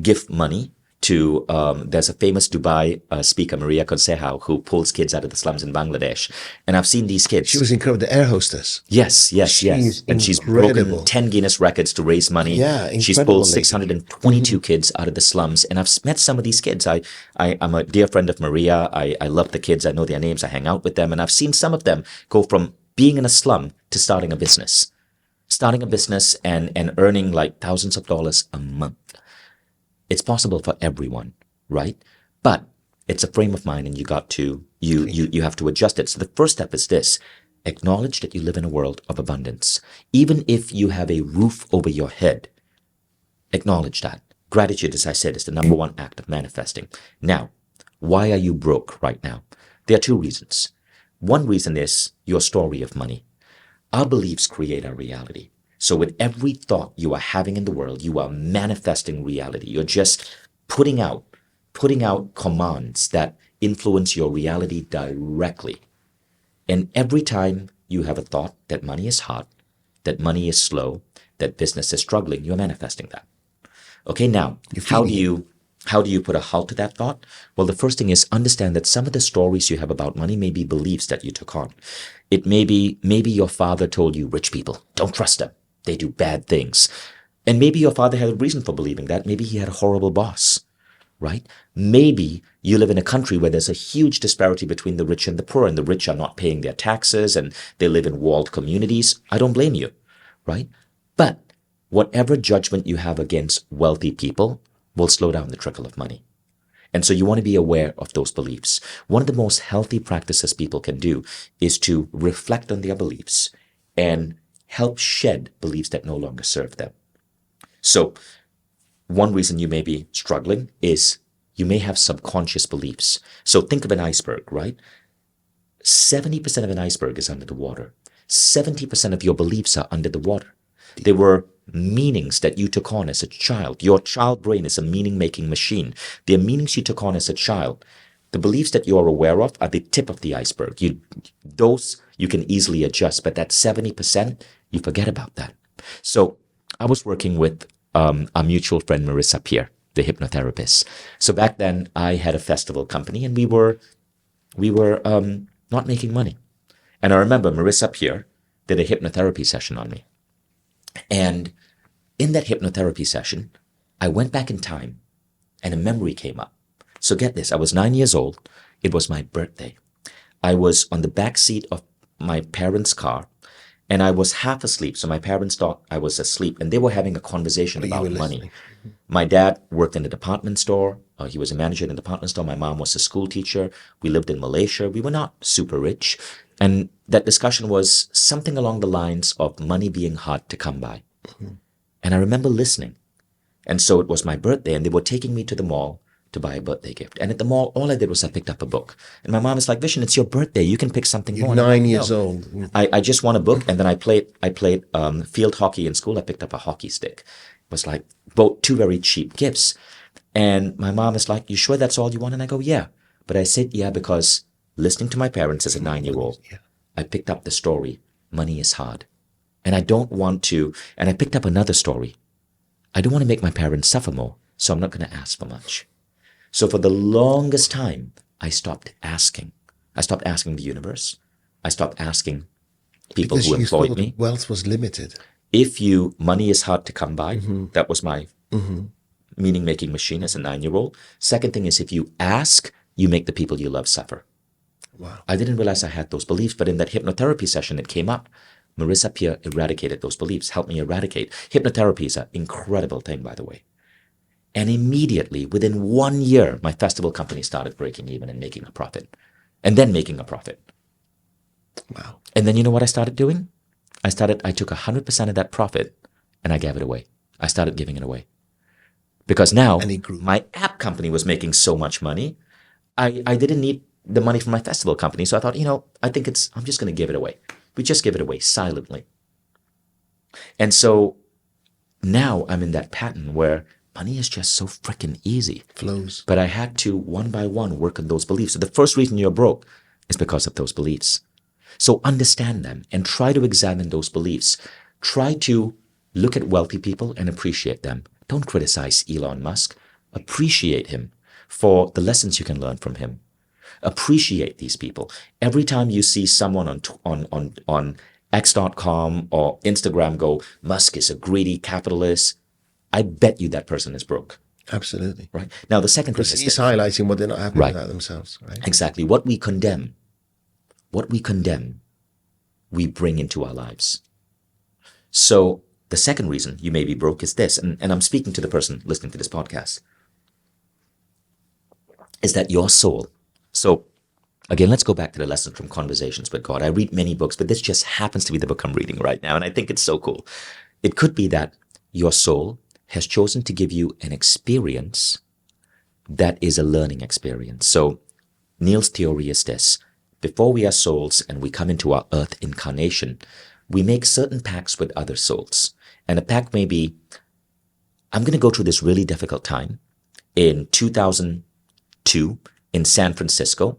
give money to, there's a famous Dubai speaker, Maria Consejo, who pulls kids out of the slums in Bangladesh. And I've seen these kids. She was incredible, the air hostess. Yes. And she's broken 10 Guinness records to raise money. Yeah, she's pulled 622 kids out of the slums. And I've met some of these kids. I'm a dear friend of Maria. I love the kids. I know their names. I hang out with them. And I've seen some of them go from being in a slum to starting a business. And earning like thousands of dollars a month. It's possible for everyone, right? But it's a frame of mind and you have to adjust it. So the first step is this: acknowledge that you live in a world of abundance. Even if you have a roof over your head, acknowledge that. Gratitude, as I said, is the number one act of manifesting. Now, why are you broke right now? There are 2 reasons. One reason is your story of money. Our beliefs create our reality. So with every thought you are having in the world, you are manifesting reality. You're just putting out commands that influence your reality directly. And every time you have a thought that money is hot, that money is slow, that business is struggling, you're manifesting that. Okay, now, how do you put a halt to that thought? Well, the first thing is understand that some of the stories you have about money may be beliefs that you took on. It may be, maybe your father told you rich people, don't trust them. They do bad things. And maybe your father had a reason for believing that. Maybe he had a horrible boss, right? Maybe you live in a country where there's a huge disparity between the rich and the poor, and the rich are not paying their taxes and they live in walled communities. I don't blame you, right? But whatever judgment you have against wealthy people will slow down the trickle of money. And so you want to be aware of those beliefs. One of the most healthy practices people can do is to reflect on their beliefs and help shed beliefs that no longer serve them. So one reason you may be struggling is you may have subconscious beliefs. So think of an iceberg, right? 70% of an iceberg is under the water. 70% of your beliefs are under the water. They were meanings that you took on as a child. Your child brain is a meaning-making machine. They're meanings you took on as a child. The beliefs that you are aware of are the tip of the iceberg. Those you can easily adjust, but that 70%, you forget about that. So I was working with our mutual friend Marissa Peer, the hypnotherapist. So back then I had a festival company and we were not making money. And I remember Marissa Peer did a hypnotherapy session on me. And in that hypnotherapy session, I went back in time and a memory came up. So get this, I was 9 years old. It was my birthday. I was on the back seat of my parents' car And I was half asleep. So my parents thought I was asleep and they were having a conversation But you about were money. listening. My dad worked in a department store. He was a manager in a department store. My mom was a school teacher. We lived in Malaysia. We were not super rich. And that discussion was something along the lines of money being hard to come by. And I remember listening. And so it was my birthday and they were taking me to the mall to buy a birthday gift. And at the mall, all I did was I picked up a book. And my mom is like, Vishen, it's your birthday. You can pick something You're more. And I'm 9 like, years "No." old. I just want a book. And then I played field hockey in school. I picked up a hockey stick. It was like both two very cheap gifts. And my mom is like, you sure that's all you want? And I go, yeah. But I said, yeah, because listening to my parents as a 9-year-old, I picked up the story, money is hard. And I don't want to, and I picked up another story. I don't want to make my parents suffer more, so I'm not going to ask for much. So for the longest time, I stopped asking. I stopped asking the universe. I stopped asking people Because who you employed thought me. wealth was limited. Money is hard to come by. That was my meaning-making machine as a 9-year-old. Second thing is if you ask, you make the people you love suffer. Wow. I didn't realize I had those beliefs, but in that hypnotherapy session, it came up. Marissa Peer eradicated those beliefs, helped me eradicate. Hypnotherapy is an incredible thing, by the way. And immediately, within 1 year, my festival company started breaking even and making a profit. And then making a profit. Wow. And then you know what I started doing? I took 100% of that profit and I gave it away. I started giving it away. Because now, And it grew. my app company was making so much money, I didn't need the money from my festival company. So I thought, I'm just going to give it away. We just give it away silently. And so now I'm in that pattern where money is just so freaking easy. Flows. But I had to, one by one, work on those beliefs. So the first reason you're broke is because of those beliefs. So understand them and try to examine those beliefs. Try to look at wealthy people and appreciate them. Don't criticize Elon Musk. Appreciate him for the lessons you can learn from him. Appreciate these people. Every time you see someone on X.com or Instagram go, Musk is a greedy capitalist, I bet you that person is broke. Absolutely. Right? Now, the second thing Because is he's that- highlighting what they're not happy Right. about themselves. Right. exactly what we condemn, we bring into our lives. So the second reason you may be broke is this, and I'm speaking to the person listening to this podcast, is that your soul. So again, let's go back to the lesson from Conversations with God. I read many books, but this just happens to be the book I'm reading right now, and I think it's so cool. It could be that your soul has chosen to give you an experience that is a learning experience. So Neil's theory is this. Before we are souls and we come into our earth incarnation, we make certain pacts with other souls. And a pact may be, I'm going to go through this really difficult time in 2002 in San Francisco,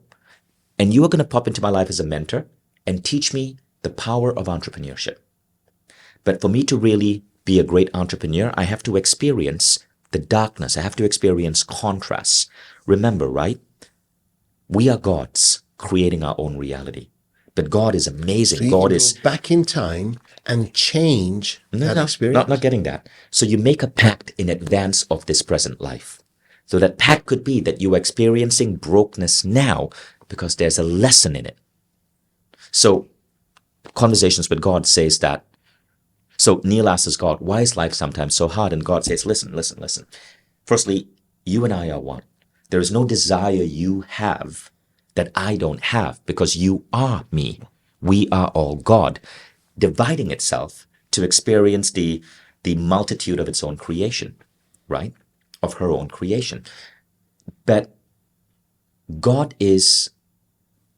and you are going to pop into my life as a mentor and teach me the power of entrepreneurship. But for me to really be a great entrepreneur, I have to experience the darkness. I have to experience contrasts. Remember, right? We are gods creating our own reality. But God is amazing. So you God can is go back in time and change that experience. not getting that. So you make a pact in advance of this present life. So that pact could be that you are experiencing brokenness now because there's a lesson in it. So Conversations with God says that. So Neil asks God, why is life sometimes so hard? And God says, listen. Firstly, you and I are one. There is no desire you have that I don't have because you are me. We are all God, dividing itself to experience the multitude of its own creation, right? Of her own creation. But God is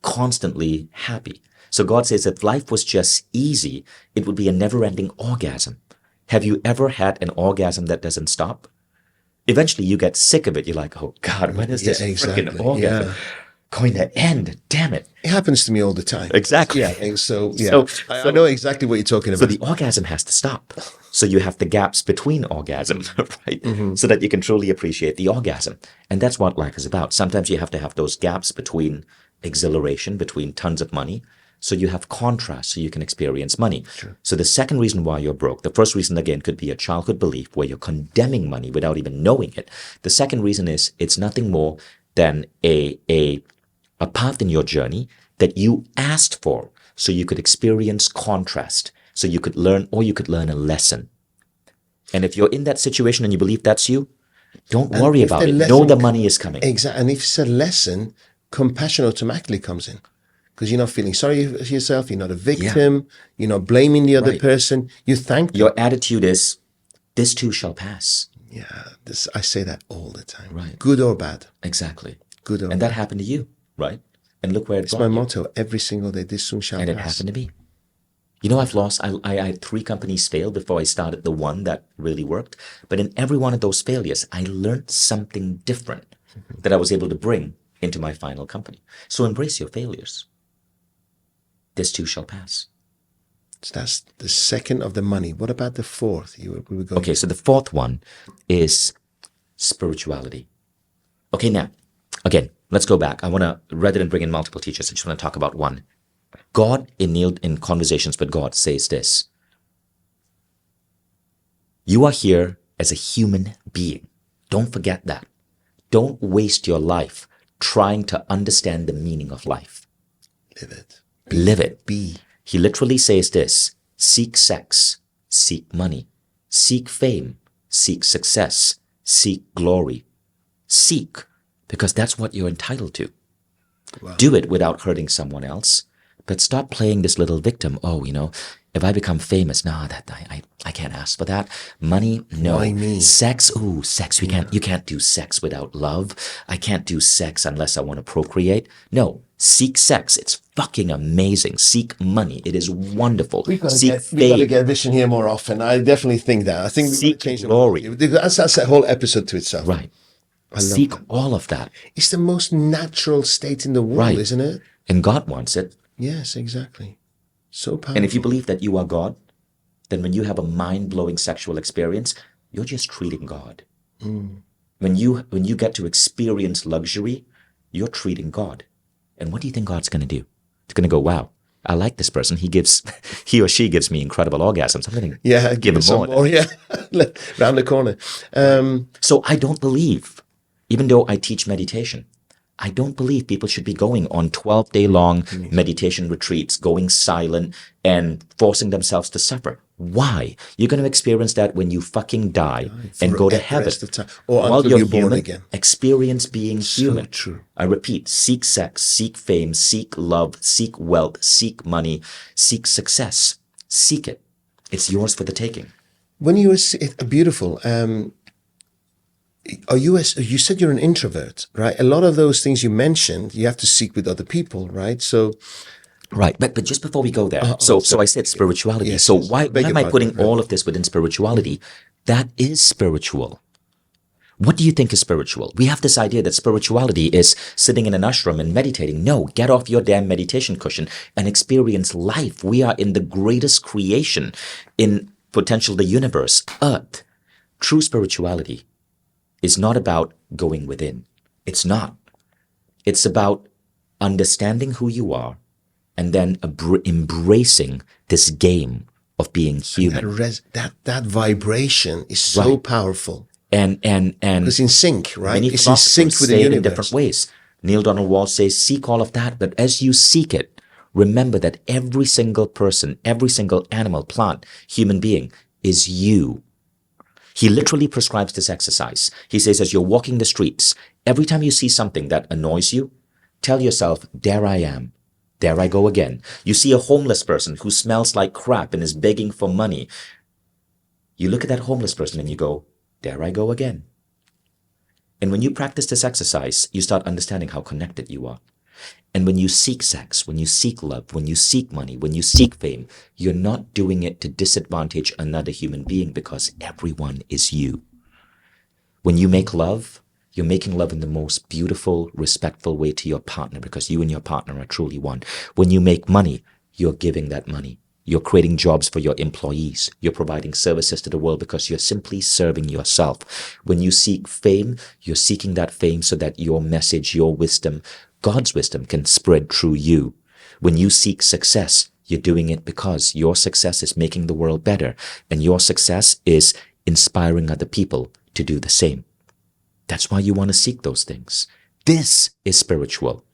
constantly happy. So God says if life was just easy, it would be a never-ending orgasm. Have you ever had an orgasm that doesn't stop? Eventually you get sick of it. You're like, oh God, when is this freaking orgasm going to end? Damn it. It happens to me all the time. Exactly. Yeah. And so I So know exactly what you're talking So about. the orgasm has to stop. So you have the gaps between orgasm, right? So that you can truly appreciate the orgasm. And that's what life is about. Sometimes you have to have those gaps between exhilaration, between tons of money. So you have contrast so you can experience money. Sure. So the second reason why you're broke, the first reason again could be a childhood belief where you're condemning money without even knowing it. The second reason is it's nothing more than a path in your journey that you asked for so you could experience contrast. So you could learn, or you could learn a lesson. And if you're in that situation and you believe that's you, don't worry about it. Know the money is coming. Exactly. And if it's a lesson, compassion automatically comes in. Because you're not feeling sorry for yourself. You're not a victim. You're not blaming the other person. You thank them. Your attitude is, this too shall pass. Yeah. I say that all the time. Right. Good or bad. Exactly. Good or bad. And that happened to you, right? And look where it's my motto every single day. This soon shall pass. And it happened to me. You know, I had 3 companies fail before I started the one that really worked. But in every one of those failures, I learned something different that I was able to bring into my final company. So embrace your failures. This too shall pass. So that's the second of the money. What about the fourth? We were going. Okay, so the fourth one is spirituality. Okay, now, again, let's go back. Rather than bring in multiple teachers, I just want to talk about one. God, in Conversations with God, says this. You are here as a human being. Don't forget that. Don't waste your life trying to understand the meaning of life. Live it. Live it. Be. He literally says this. Seek sex. Seek money. Seek fame. Seek success. Seek glory. Seek, because that's what you're entitled to. Wow. Do it without hurting someone else. But stop playing this little victim. Oh, if I become famous, I can't ask for that. Money, no. Why me? Sex, sex. You can't do sex without love. I can't do sex unless I want to procreate. No, seek sex. It's fucking amazing. Seek money. It is wonderful. We've got to get Vishen here more often. I definitely think that. I think seek glory. That's a whole episode to itself. Right. Seek all of that. It's the most natural state in the world, isn't it? And God wants it. Yes, exactly. So powerful. And if you believe that you are God, then when you have a mind-blowing sexual experience, you're just treating God. Mm. When you get to experience luxury, you're treating God. And what do you think God's going to do? It's going to go, wow, I like this person. He or she gives me incredible orgasms. I'm going to give him more. Yeah, round the corner. So I don't believe, even though I teach meditation, I don't believe people should be going on 12-day-long meditation retreats, going silent and forcing themselves to suffer. Why? You're going to experience that when you fucking die and go to heaven. Or while until you're born human, again. Experience being human. So true. I repeat, seek sex, seek fame, seek love, seek wealth, seek money, seek success. Seek it. It's yours for the taking. When you were beautiful, you said you're an introvert, right? A lot of those things you mentioned, you have to seek with other people, right? So, right. But just before we go there, so I said spirituality. Yes, so yes. why am I putting all of this within spirituality? That is spiritual. What do you think is spiritual? We have this idea that spirituality is sitting in an ashram and meditating. No, get off your damn meditation cushion and experience life. We are in the greatest creation in potential the universe, Earth. True spirituality is not about going within. It's not. It's about understanding who you are and then embracing this game of being human. That vibration is so powerful. And it's in sync, right? Many it's in sync with the universe. In different ways. Neil Donald Walsh says, seek all of that, but as you seek it, remember that every single person, every single animal, plant, human being is you. He literally prescribes this exercise. He says, as you're walking the streets, every time you see something that annoys you, tell yourself, there I am. There I go again. You see a homeless person who smells like crap and is begging for money. You look at that homeless person and you go, there I go again. And when you practice this exercise, you start understanding how connected you are. And when you seek sex, when you seek love, when you seek money, when you seek fame, you're not doing it to disadvantage another human being because everyone is you. When you make love, you're making love in the most beautiful, respectful way to your partner because you and your partner are truly one. When you make money, you're giving that money. You're creating jobs for your employees. You're providing services to the world because you're simply serving yourself. When you seek fame, you're seeking that fame so that your message, your wisdom, God's wisdom can spread through you. When you seek success, you're doing it because your success is making the world better and your success is inspiring other people to do the same. That's why you want to seek those things. This is spiritual.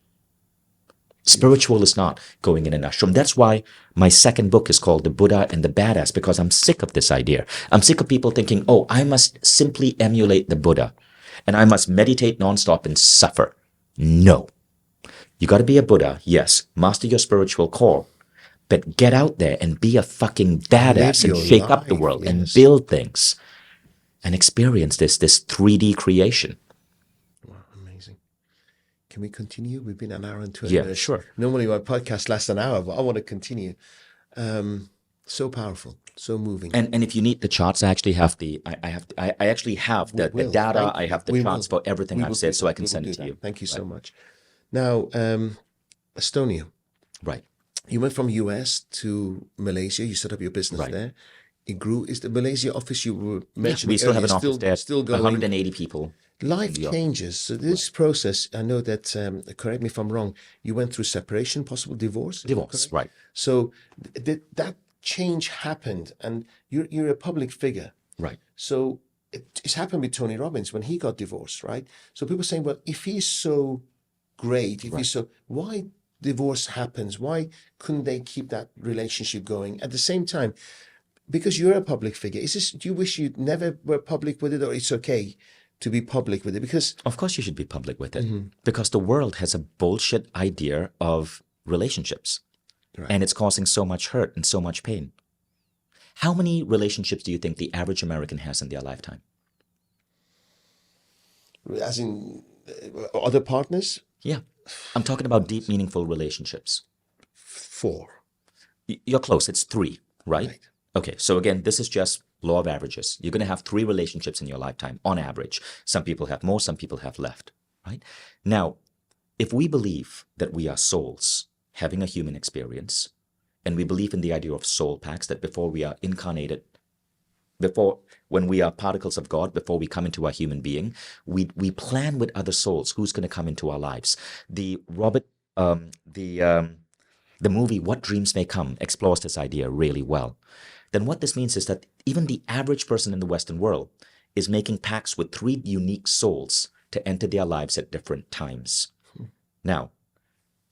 Spiritual is not going in an ashram. That's why my second book is called The Buddha and the Badass, because I'm sick of this idea. I'm sick of people thinking, oh, I must simply emulate the Buddha and I must meditate nonstop and suffer. No. You got to be a Buddha, yes. Master your spiritual core. But get out there and be a fucking badass and shake up the world and build things and experience this 3D creation. Amazing. Can we continue? We've been an hour and 20 Yeah, minutes. sure. Normally my podcast lasts an hour, but I want to continue. So powerful, so moving. And if you need the charts, I actually have the data. I have the charts for everything I've said, so I can send it to you. Thank you so much. Now, Estonia. Right. You went from US to Malaysia. You set up your business there. It grew. Is the Malaysia office you were mentioning? We still have an earlier office there. Still going. 180 people. Life changes. So this process, I know that, correct me if I'm wrong, you went through separation, possible divorce? Divorce, right. So that change happened, and you're a public figure. Right. So it's happened with Tony Robbins when he got divorced, right? So people are saying, well, if he's so great, if he's so, why divorce happens? Why couldn't they keep that relationship going? At the same time, because you're a public figure, do you wish you never were public with it, or it's okay to be public with it? Because of course you should be public with it, because the world has a bullshit idea of relationships, and it's causing so much hurt and so much pain. How many relationships do you think the average American has in their lifetime? As in other partners? Yeah. I'm talking about deep, meaningful relationships. 4. You're close. It's 3, right? Okay. So again, this is just law of averages. You're going to have 3 relationships in your lifetime on average. Some people have more, some people have left, right? Now, if we believe that we are souls having a human experience, and we believe in the idea of soul packs, that before we are incarnated, when we are particles of God, before we come into our human being, we plan with other souls who's going to come into our lives. The movie What Dreams May Come explores this idea really well. Then what this means is that even the average person in the Western world is making pacts with 3 unique souls to enter their lives at different times. Now,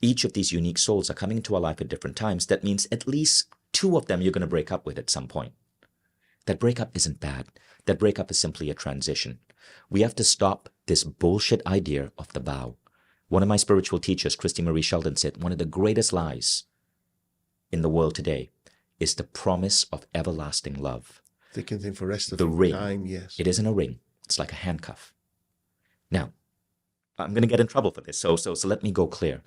each of these unique souls are coming into our life at different times. That means at least 2 of them you're going to break up with at some point. That breakup isn't bad. That breakup is simply a transition. We have to stop this bullshit idea of the vow. One of my spiritual teachers, Christy Marie Sheldon, said one of the greatest lies in the world today is the promise of everlasting love. Thinking for the rest of the ring. Time, yes. It isn't a ring. It's like a handcuff. Now, I'm going to get in trouble for this, so let me go clear.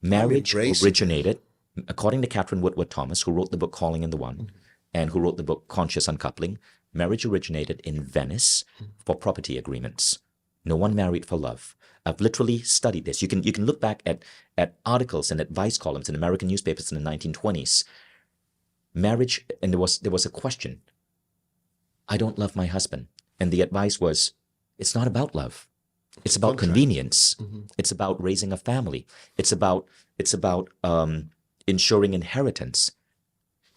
Marriage originated, according to Catherine Woodward Thomas, who wrote the book Calling in the One, and who wrote the book Conscious Uncoupling, marriage originated in Venice for property agreements. No one married for love. I've literally studied this. You can look back at articles and advice columns in American newspapers in the 1920s. Marriage, and there was a question. I don't love my husband. And the advice was, it's not about love. It's about convenience. It's about raising a family. It's about ensuring inheritance.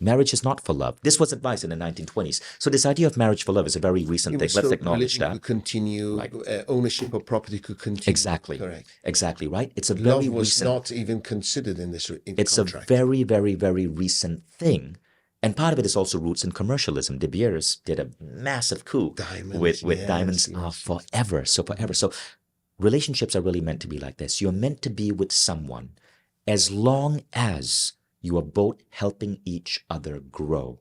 Marriage is not for love. This was advice in the 1920s. So this idea of marriage for love is a very recent thing. Let's acknowledge that. Could continue. Right. Ownership of property could continue. Exactly. Correct. Exactly, right? It's a love very was recent... not even considered in this It's contract. A very, very, very recent thing. And part of it is also roots in commercialism. De Beers did a massive coup with diamonds are forever. So forever. So relationships are really meant to be like this. You're meant to be with someone as long as you are both helping each other grow.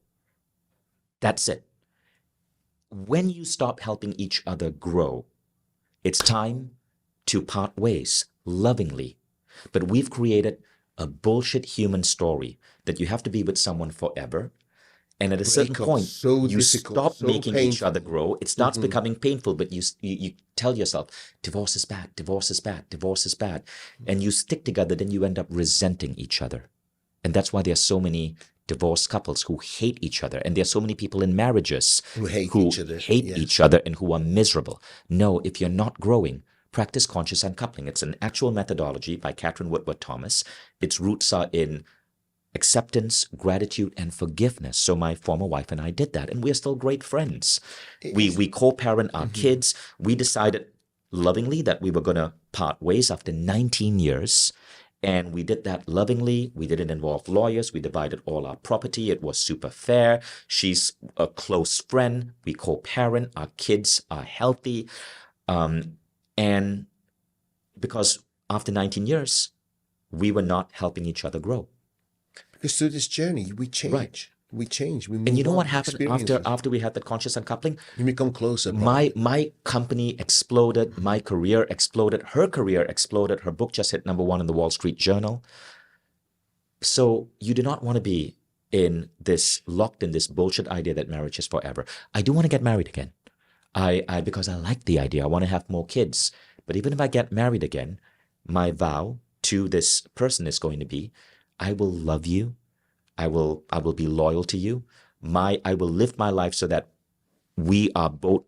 That's it. When you stop helping each other grow, it's time to part ways lovingly. But we've created a bullshit human story that you have to be with someone forever. And at a certain point, you stop making each other grow. It starts becoming painful, but you tell yourself, divorce is bad, divorce is bad, divorce is bad. And you stick together, then you end up resenting each other. And that's why there are so many divorced couples who hate each other. And there are so many people in marriages who hate each other and who are miserable. No, if you're not growing, practice conscious uncoupling. It's an actual methodology by Catherine Woodward Thomas. Its roots are in acceptance, gratitude, and forgiveness. So my former wife and I did that, and we're still great friends. We co-parent our kids. We decided lovingly that we were going to part ways after 19 years. And we did that lovingly. We didn't involve lawyers. We divided all our property. It was super fair. She's a close friend. We co-parent. Our kids are healthy. And because after 19 years, we were not helping each other grow. Because through this journey, we change. Right. We change. We move And you know on, what happened experiences. after we had that conscious uncoupling? You become closer. probably. My company exploded. My career exploded. Her career exploded. Her book just hit #1 in the Wall Street Journal. So you do not want to be locked in this bullshit idea that marriage is forever. I do want to get married again. Because I like the idea. I want to have more kids. But even if I get married again, my vow to this person is going to be, I will love you. I will be loyal to you. I will live my life so that we are both,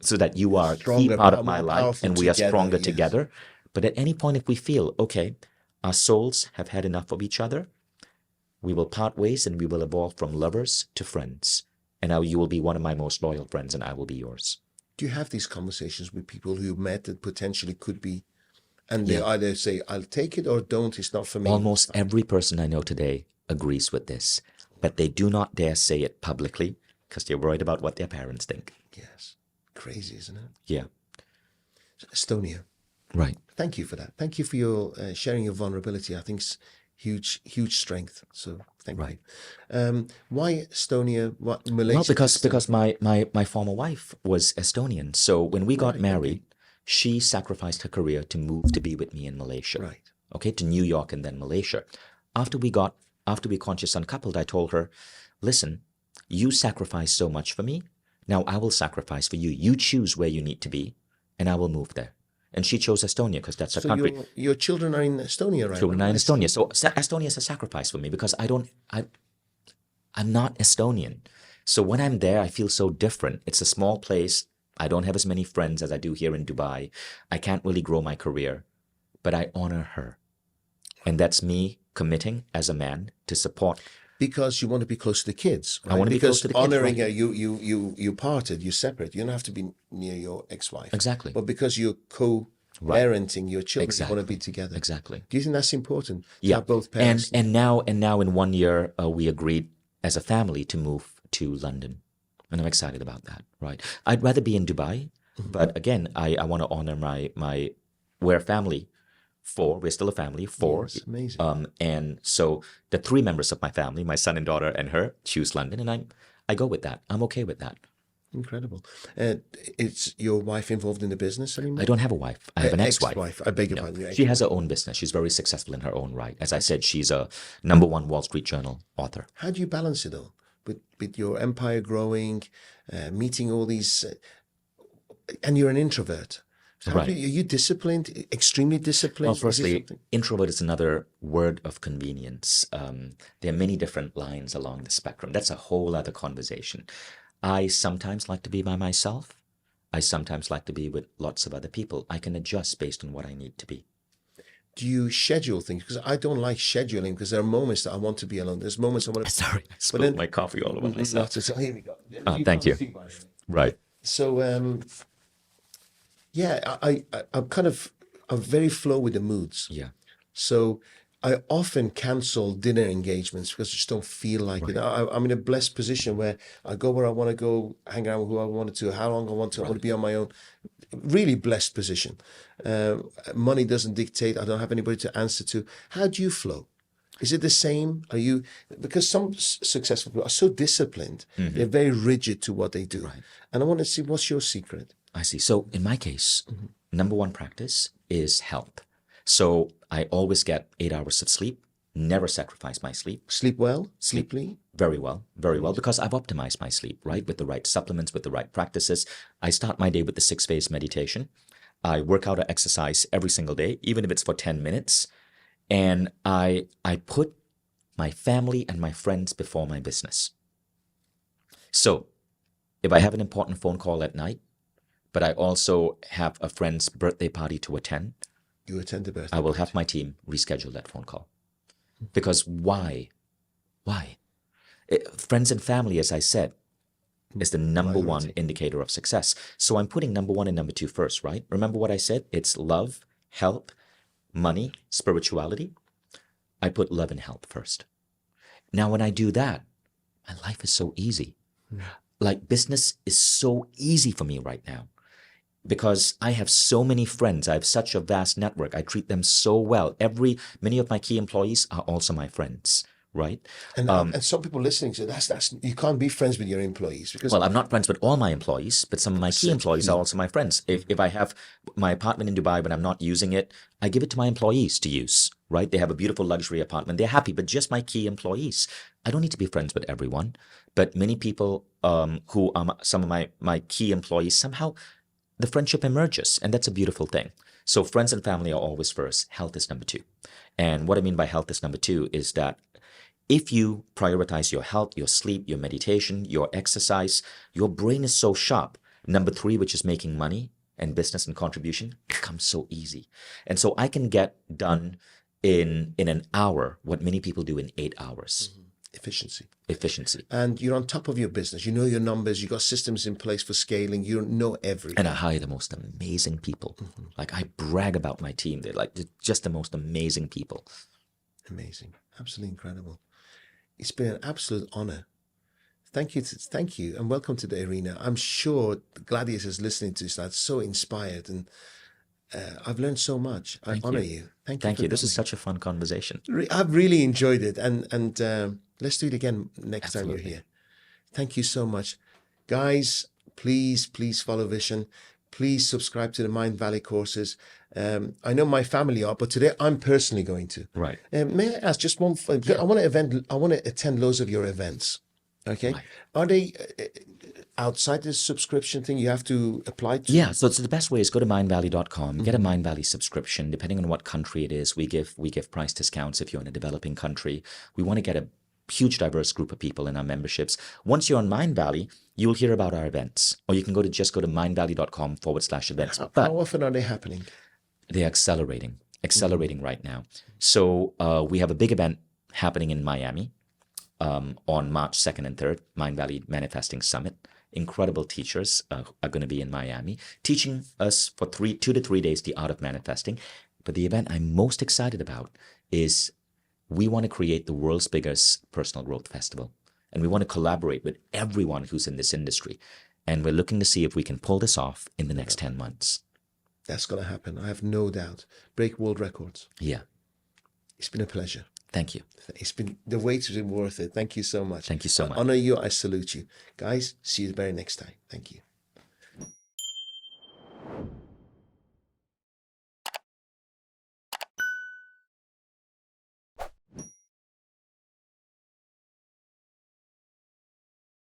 so that you are a key Stronger, part of my more life powerful and we are together, stronger yes. together. But at any point, if we feel, okay, our souls have had enough of each other, we will part ways and we will evolve from lovers to friends. And now you will be one of my most loyal friends and I will be yours. Do you have these conversations with people who met that potentially could be, and they Yeah. either say, I'll take it or don't, it's not for me? Almost every person I know today agrees with this, but they do not dare say it publicly because they're worried about what their parents think. Yes. Crazy, isn't it? Yeah, Estonia. right. Thank you for that. Thank you for your sharing your vulnerability. I think it's huge strength. So thank Right. you. Why Estonia? What Malaysia? Well, because my former wife was Estonian. So when we got Right, married, she sacrificed her career to move to be with me in Malaysia. Right. Okay, to New York and then Malaysia. After we conscious uncoupled, I told her, listen, you sacrificed so much for me. Now I will sacrifice for you. You choose where you need to be, and I will move there. And she chose Estonia because that's her So country. your children are in Estonia, right? Children are in Estonia. So Estonia is a sacrifice for me because I'm not Estonian. So when I'm there, I feel so different. It's a small place. I don't have as many friends as I do here in Dubai. I can't really grow my career, but I honor her. And that's me committing as a man to support. Because you want to be close to the kids. Right? I want to be close to the kids, honoring right. her, you parted, you separate. You don't have to be near your ex-wife. Exactly. But because you're co-parenting your children, you want to be together. Exactly. Do you think that's important? To Yeah. have both parents. And now in 1 year, we agreed as a family to move to London. And I'm excited about that, right? I'd rather be in Dubai, but again, I want to honor we're a family. We're still a family, 4. Yes, amazing. And so the 3 members of my family, my son and daughter and her, choose London, and I go with that. I'm okay with that. Incredible. Is your wife involved in the business anymore? I don't have a wife. I have an ex-wife. I beg your No, pardon. she has her own business. She's very successful in her own right. As I said, she's a #1 Wall Street Journal author. How do you balance it all with your empire growing, meeting all these, and you're an introvert? So Right. are you disciplined? Extremely disciplined? Well, Is it firstly, something- introvert is another word of convenience. There are many different lines along the spectrum. That's a whole other conversation. I sometimes like to be by myself. I sometimes like to be with lots of other people. I can adjust based on what I need to be. Do you schedule things? Because I don't like scheduling because there are moments that I want to be alone. There's moments I want to... Sorry, I spilled my coffee all over myself. So here we go. Thank you. Right. So, yeah, I'm very flow with the moods. Yeah. So I often cancel dinner engagements because I just don't feel like it. I'm in a blessed position where I go where I want to go, hang out with who I want to, how long I want to. I want to be on my own. Really blessed position. Money doesn't dictate. I don't have anybody to answer to. How do you flow? Is it the same? Are you, because some successful people are so disciplined, they're very rigid to what they do. Right. And I want to see, what's your secret? I see. So in my case, #1 practice is health. So I always get 8 hours of sleep, never sacrifice my sleep. Sleep well? Sleeply? Very well, because I've optimized my sleep, right? With the right supplements, with the right practices. I start my day with the 6-phase meditation. I work out or exercise every single day, even if it's for 10 minutes. And I put my family and my friends before my business. So if I have an important phone call at night, but I also have a friend's birthday party to attend, You attend the birthday. I will have my team reschedule that phone call. Because why? Friends and family, as I said, is the #1 indicator of success. So I'm putting #1 and #2 first, right? Remember what I said? It's love, health, money, spirituality. I put love and health first. Now, when I do that, my life is so easy. Like business is so easy for me right now because I have so many friends. I have such a vast network. I treat them so well. Many of my key employees are also my friends, right? And some people listening say that's you can't be friends with your employees because Well, I'm not friends with all my employees, but some of my key employees are also my friends. If I have my apartment in Dubai, but I'm not using it, I give it to my employees to use, right? They have a beautiful luxury apartment. They're happy, but just my key employees. I don't need to be friends with everyone, but many people who are some of my key employees, somehow the friendship emerges, and that's a beautiful thing. So friends and family are always first. Health is number two. And what I mean by health is number two is that if you prioritize your health, your sleep, your meditation, your exercise, your brain is so sharp. Number three, which is making money and business and contribution, becomes so easy. And so I can get done in an hour what many people do in 8 hours. Efficiency. And you're on top of your business. You know your numbers. You got systems in place for scaling. You know everything. And I hire the most amazing people. Like I brag about my team. They're like just the most amazing people. Amazing. Absolutely incredible. It's been an absolute honor. Thank you, and welcome to the arena. I'm sure the gladiators listening to this are so inspired, and I've learned so much. I honor you. Thank you. This is such a fun conversation. I've really enjoyed it, and let's do it again next time you're here. Thank you so much, guys. Please follow Vishen. Please subscribe to the Mindvalley courses. I know my family are, but today I'm personally going to. Right. May I ask just one? I want to attend loads of your events. Okay. Right. Are they outside the subscription thing you have to apply to? Yeah. So the best way is go to mindvalley.com, get a Mindvalley subscription. Depending on what country it is, we give price discounts if you're in a developing country. We want to get a huge diverse group of people in our memberships. Once you're on Mindvalley, you'll hear about our events, or you can go to mindvalley.com/events. How often are they happening? They're accelerating right now. So we have a big event happening in Miami on March 2nd and 3rd, Mindvalley Manifesting Summit. Incredible teachers are going to be in Miami teaching us for 2 to 3 days the art of manifesting. But the event I'm most excited about is we want to create the world's biggest personal growth festival. And we want to collaborate with everyone who's in this industry. And we're looking to see if we can pull this off in the next 10 months. That's going to happen. I have no doubt. Break world records. Yeah. It's been a pleasure. Thank you. The wait has been worth it. Thank you so much. Thank you so much. I honor you. I salute you. Guys, see you the very next time. Thank you.